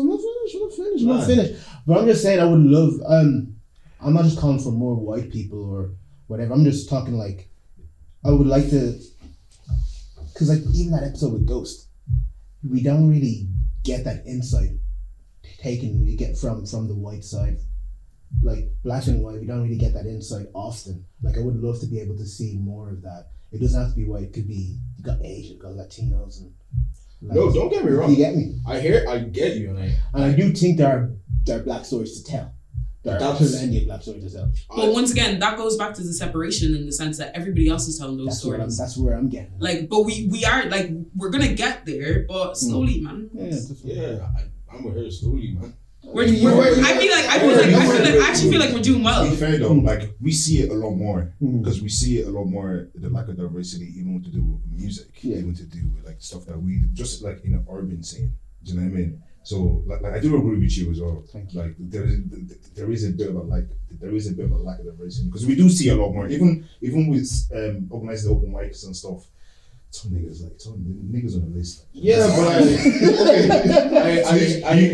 finished. But I'm just saying I would love I'm not just calling for more white people or whatever. I'm just talking like I would like to, because like even that episode with Ghost, we don't really get that insight we get from the white side. Like black and white, we don't really get that insight often. Like I would love to be able to see more of that. It doesn't have to be white, it could be, you got Asian, you got Latinos and Like, no, don't get me wrong. You get me? I get you, and I do think there are black stories to tell. There are plenty of black stories to tell. But once again, that goes back to the separation in the sense that everybody else is telling those stories. That's where I'm getting. Like, but we are like we're gonna get there, but slowly, man. I'm with her slowly, man. I actually feel like we're doing well. To be fair though, like we see it a lot more because we see it a lot more, the lack of diversity, even to do with music, even to do with like stuff that we just like in an urban scene. Do you know what I mean? So like I do agree with you as well. Like there is a bit of a lack of diversity because we do see a lot more, even with organizing open mics and stuff. Some niggas on the list. Yeah, but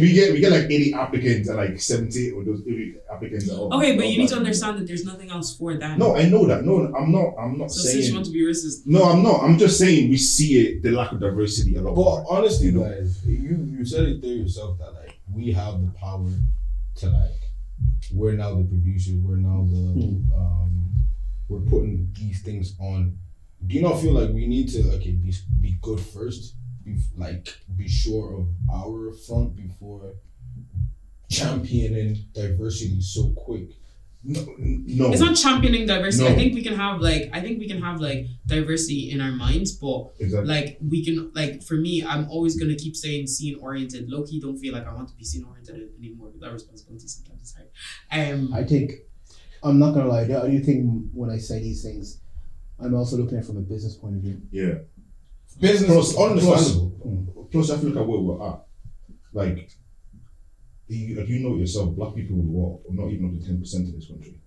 we get like 80 applicants and like 70 of those 80 applicants are all. Okay, but you need to understand that there's nothing else for that. No, I know that. No, I'm not so saying. Since you want to be racist. No, I'm not. I'm just saying we see it, the lack of diversity a lot. But honestly, guys, you said it there yourself that like we have the power to like we're now the producers, we're now the we're putting these things on. Do you not feel like we need to be good first, be sure of our front before championing diversity so quick? No, it's not championing diversity. No. I think we can have diversity in our minds, but exactly. we can for me, I'm always gonna keep saying scene oriented. Low key, don't feel like I want to be scene oriented anymore. That responsibility sometimes is hard. I think I'm not gonna lie. I do think when I say these things, I'm also looking at it from a business point of view. Yeah. Business, understandable. Plus, I feel like where we're at, like, you know yourself, black people are not even up to 10% in this country.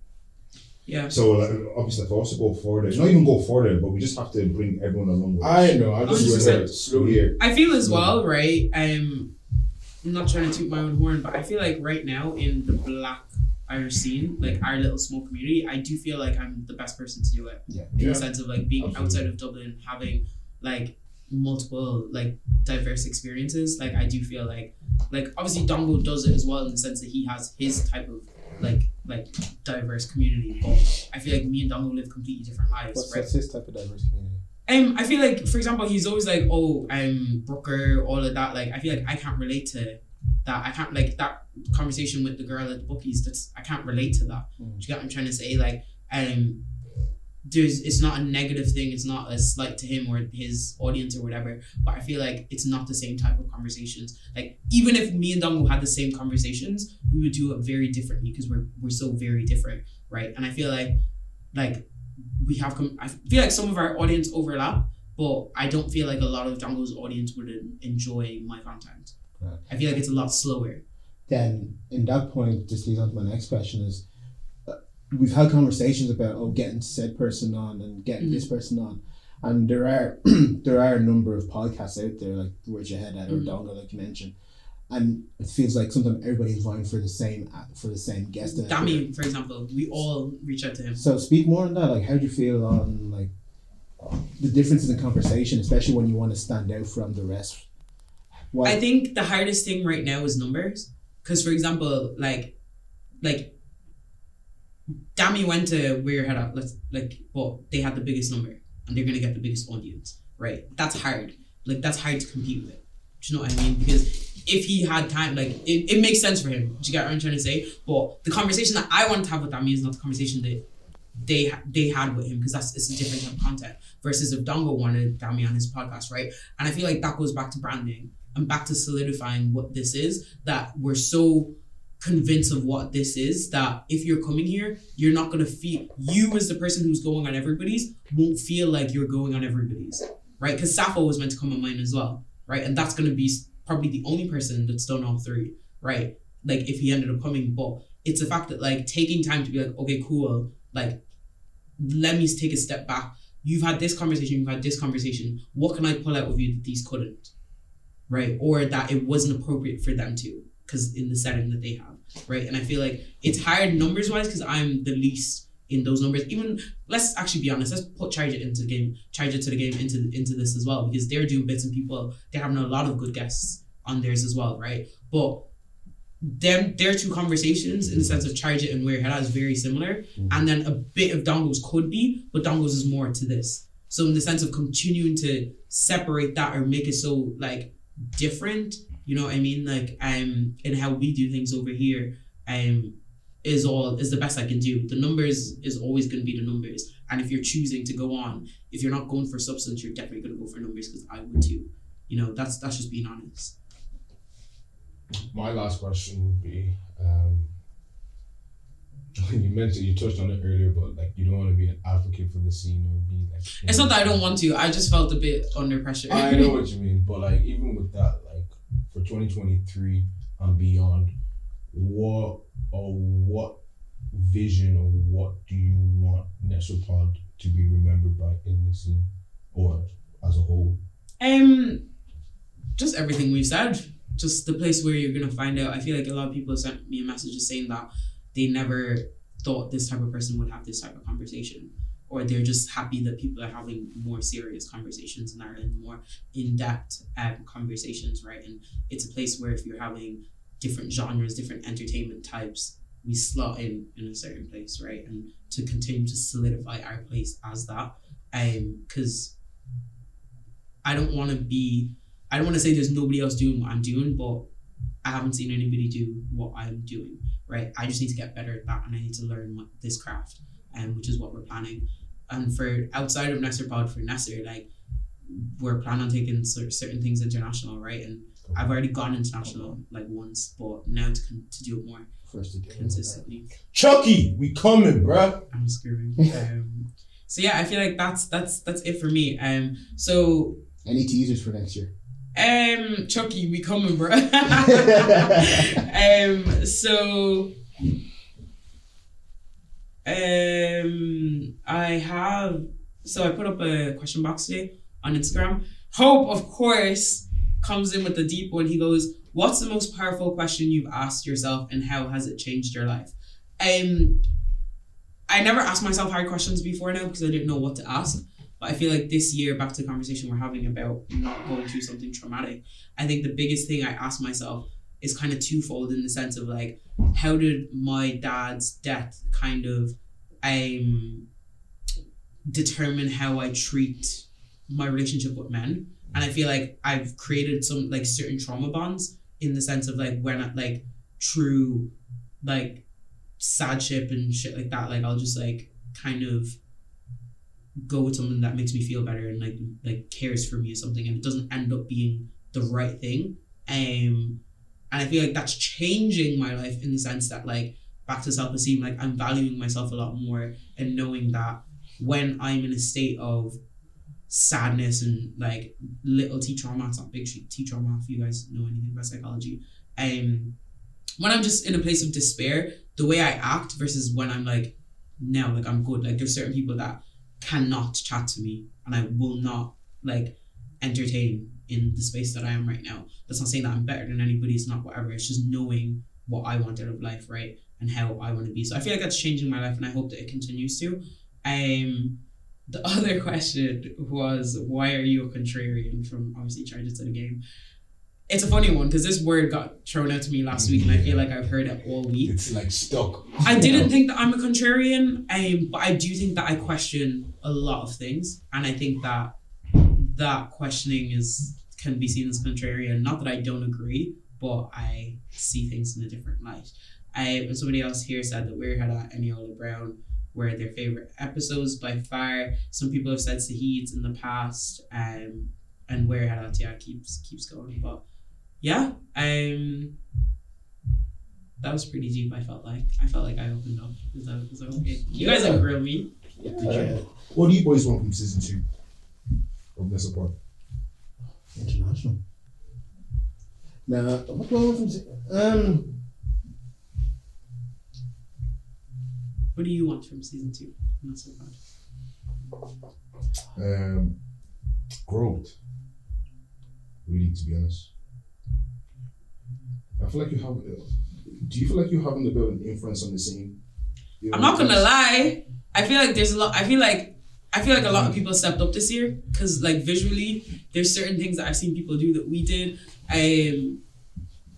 Yeah. So, like, obviously, for us to go further, not even go further, but we just have to bring everyone along with us. I know, I just slow here. I feel as well, right? I'm not trying to toot my own horn, but I feel like right now in the black Irish scene, like our little small community, I do feel like I'm the best person to do it. In the sense of like being outside of Dublin, having like multiple like diverse experiences. Like I do feel like obviously Dongo does it as well in the sense that he has his type of like diverse community. But I feel like me and Dongo live completely different lives. What's his type of diverse community? I feel like, for example, he's always like, oh, I'm Brooker, all of that. Like I feel like I can't relate to that. I can't like that conversation with the girl at the bookies. I can't relate to that. Do you get what I'm trying to say? Like, it's not a negative thing. It's not a slight to him or his audience or whatever. But I feel like it's not the same type of conversations. Like even if me and Dongo had the same conversations, we would do it very differently because we're so very different, right? And I feel like we have. I feel like some of our audience overlap, but I don't feel like a lot of Dongo's audience would enjoy my content. Right. I feel like it's a lot slower. Then, in that point, just leads on to my next question is, we've had conversations about getting said person on and getting this person on, and there are a number of podcasts out there like Where's Your Head At or Dongo, like you mentioned, and it feels like sometimes everybody's vying for the same guest. Dami, for example, we all reach out to him. So speak more on that. Like, how do you feel on like the differences in conversation, especially when you want to stand out from the rest? I think the hardest thing right now is numbers. Because, for example, like Dami went to Where Your Head At, but they had the biggest number and they're going to get the biggest audience, right? That's hard. Like, that's hard to compete with. Do you know what I mean? Because if he had time, like, it makes sense for him. Do you get what I'm trying to say? But the conversation that I want to have with Dami is not the conversation that they had with him, because it's a different type of content. Versus if Dongo wanted Dami on his podcast, right? And I feel like that goes back to branding and back to solidifying what this is, that we're so convinced of what this is that if you're coming here, you're not going to feel, you as the person who's going on everybody's won't feel like you're going on everybody's, right? Because Sappho was meant to come on mine as well, right? And that's going to be probably the only person that's done all three, right? Like if he ended up coming, but it's the fact that like taking time to be like, okay, cool, like let me take a step back. You've had this conversation, you've had this conversation. What can I pull out of you that these couldn't? Right? Or that it wasn't appropriate for them to, because in the setting that they have, right? And I feel like it's hard numbers wise because I'm the least in those numbers. Even, let's actually be honest, let's put Charge It to the game into this as well, because they're doing bits and people, they're having a lot of good guests on theirs as well, right? But their two conversations in the sense of Charge It and Where Your Head At is very similar, and then a bit of Dongo's could be, but Dongo's is more to this. So in the sense of continuing to separate that or make it so like different, you know what I mean? Like, and how we do things over here, is the best I can do. The numbers is always going to be the numbers. And if you're choosing to go on, if you're not going for substance, you're definitely going to go for numbers, because I would too. You know, that's just being honest. My last question would be, you touched on it earlier, but like, you don't want to be an advocate for the scene or be like. It's not that I don't want to. I just felt a bit under pressure. I know what you mean, but like, even with that, like for 2023 and beyond, what vision or what do you want Nesser Pod to be remembered by in the scene or as a whole? Just everything we've said. Just the place where you're gonna find out. I feel like a lot of people have sent me a message saying that they never thought this type of person would have this type of conversation, or they're just happy that people are having more serious conversations in Ireland, more in-depth conversations, right? And it's a place where if you're having different genres, different entertainment types, we slot in a certain place, right? And to continue to solidify our place as that, because I don't want to say there's nobody else doing what I'm doing, but I haven't seen anybody do what I'm doing, right? I just need to get better at that, and I need to learn this craft, which is what we're planning. And for outside of Nesser Pod, for Nesser, like, we're planning on taking certain things international, right? And I've already gone international like once, but now to do it more consistently. Chucky, we coming, bruh. I'm screaming. So yeah, I feel like that's it for me. So any teasers for next year? Chucky, we coming, bro. I put up a question box today on Instagram. Hope, of course, comes in with the deep one. He goes, "What's the most powerful question you've asked yourself, and how has it changed your life?" I never asked myself hard questions before now because I didn't know what to ask. But I feel like this year, back to the conversation we're having about not going through something traumatic, I think the biggest thing I asked myself is kind of twofold, in the sense of like, how did my dad's death kind of determine how I treat my relationship with men? And I feel like I've created some like certain trauma bonds, in the sense of like, when I like true like sad ship and shit like that, like I'll just like kind of go with someone that makes me feel better and like cares for me or something, and it doesn't end up being the right thing. And I feel like that's changing my life, in the sense that, like, back to self-esteem, like I'm valuing myself a lot more, and knowing that when I'm in a state of sadness and like little T trauma, it's not big T trauma if you guys know anything about psychology, when I'm just in a place of despair, the way I act versus when I'm like, no, like I'm good. Like there's certain people that cannot chat to me, and I will not like entertain in the space that I am right now. That's not saying that I'm better than anybody, it's not whatever, it's just knowing what I want out of life, right? And how I want to be. So I feel like that's changing my life, and I hope that it continues to. The other question was, why are you a contrarian, from obviously Charges to the Game? It's a funny one because this word got thrown out to me last week, and I feel like I've heard it all week. It's like stuck. I didn't think that I'm a contrarian, but I do think that I question a lot of things, and I think that questioning can be seen as contrarian. Not that I don't agree, but I see things in a different light. And somebody else here said that Weirhead and Eniola Brown were their favorite episodes by far. Some people have said Saheed's in the past, and Weirhead keeps going. But yeah, that was pretty deep. I felt like I opened up. Is that okay? You guys have grilled me. Yeah. What do you boys want from season 2 of Nesser Pod? International. Now, what do I want from What do you want from season 2? Not so bad. Growth. Really, to be honest. I feel like you have. Do you feel like you're having a bit of an influence on the scene? I'm not gonna lie. I feel like there's a lot. I feel like a lot of people stepped up this year, because like visually, there's certain things that I've seen people do that we did.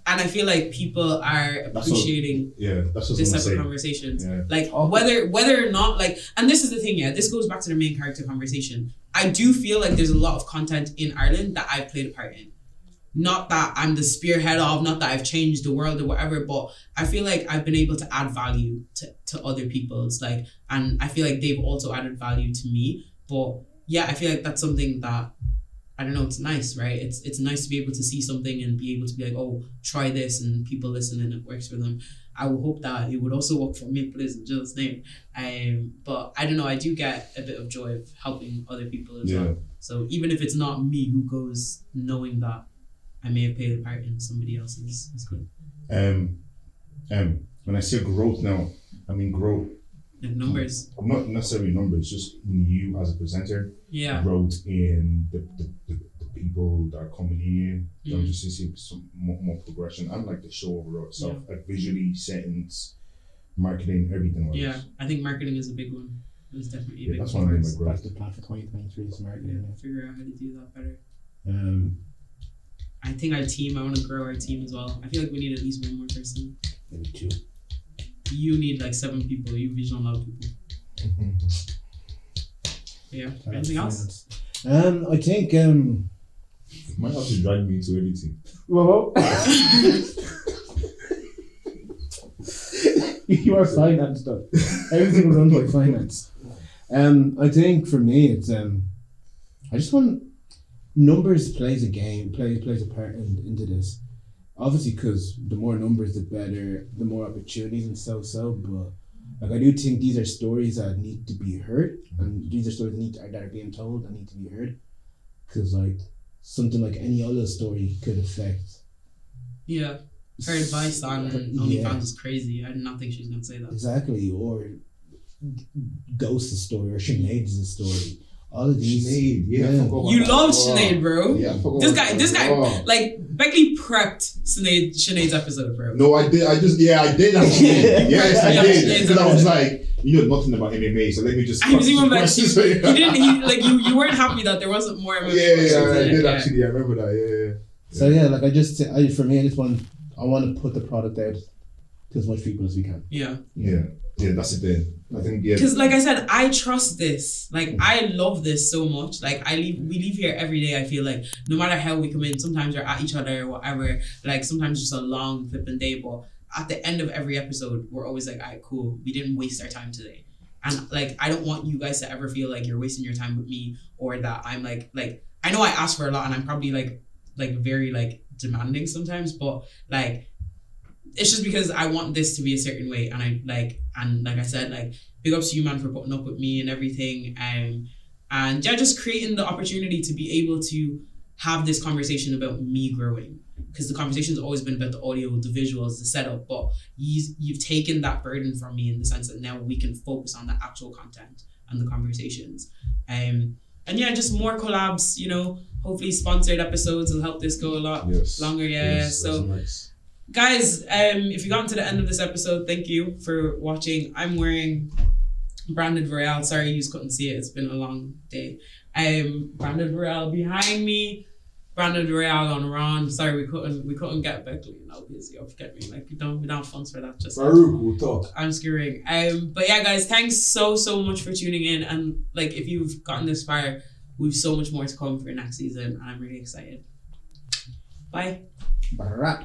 And I feel like people are appreciating this type of conversations. Yeah. Like whether or not, like, and this is the thing, this goes back to the main character conversation. I do feel like there's a lot of content in Ireland that I've played a part in. not that I'm the spearhead of, not that I've changed the world or whatever, but I feel like I've been able to add value to other people's, like, and I feel like they've also added value to me. But yeah, I feel like that's something that, I don't know, it's nice, right? It's nice to be able to see something and be able to be like, oh, try this, and people listen and it works for them. I would hope that it would also work for me, please, in Jesus' name. But I don't know, I do get a bit of joy of helping other people as well. So even if it's not me who goes, knowing that I may have played a part in somebody else's, is good. When I say growth now, I mean growth. Like numbers. Not necessarily numbers, just in you as a presenter. Yeah. Growth in the people that are coming in. Just to see some more progression. And like the show overall itself, like visually, settings, marketing, everything. Yeah, I think marketing is a big one. It's definitely a big one. That's one of my growth. That's the plan for 2023 is marketing. Yeah, figure out how to do that better. I think our team, I want to grow our team as well. I feel like we need at least one more person. Maybe 2. You need like 7 people. You vision a lot of people. Yeah. Anything else? I think Might have to drag me into everything. well, you are finance stuff. Everything was run by finance. I think for me it's I just want numbers plays a part into this. Obviously, because the more numbers, the better, the more opportunities and so. But like I do think these are stories that need to be heard, and these are stories that are being told and need to be heard. Because like something like any other story could affect. Yeah, her advice on OnlyFans is crazy. I did not think she was gonna say that. Exactly, or Ghost's story or Sinead's story. All of these. Sinead, You love Sinead, bro. Yeah, this guy, like Beckley prepped Sinead's episode, bro. No, I did actually. Yes, I did. Because I was like, you know nothing about MMA, so let me just. I was even like, you weren't happy that there wasn't more MMA. I did actually. I remember that. Yeah. So yeah, like I want to put the product out to as much people as we can. Yeah, that's the thing. I think because like I said, I trust this. Like I love this so much. Like we leave here every day. I feel like no matter how we come in, sometimes we're at each other or whatever. Like sometimes just a long flipping day, but at the end of every episode, we're always like, alright, cool. We didn't waste our time today. And like I don't want you guys to ever feel like you're wasting your time with me, or that I'm like I know I ask for a lot and I'm probably like very like demanding sometimes, but like it's just because I want this to be a certain way, and like I said, like big ups to you, man, for putting up with me and everything, and yeah, just creating the opportunity to be able to have this conversation about me growing, because the conversation's always been about the audio, the visuals, the setup, but you've taken that burden from me in the sense that now we can focus on the actual content and the conversations, and yeah, just more collabs, you know, hopefully sponsored episodes will help this go a lot longer. So nice. Guys, if you got to the end of this episode, thank you for watching. I'm wearing branded Royale. Sorry you couldn't see it. It's been a long day. Branded Royale behind me. Branded Royale on Ron. Sorry we couldn't get Beckley. You know, busy. Don't forget me. Like we don't have funds for that. Just Farouk, we'll talk. I'm screwing. But yeah, guys, thanks so much for tuning in. And like if you've gotten this far, we've so much more to come for next season, and I'm really excited. Bye. Bye.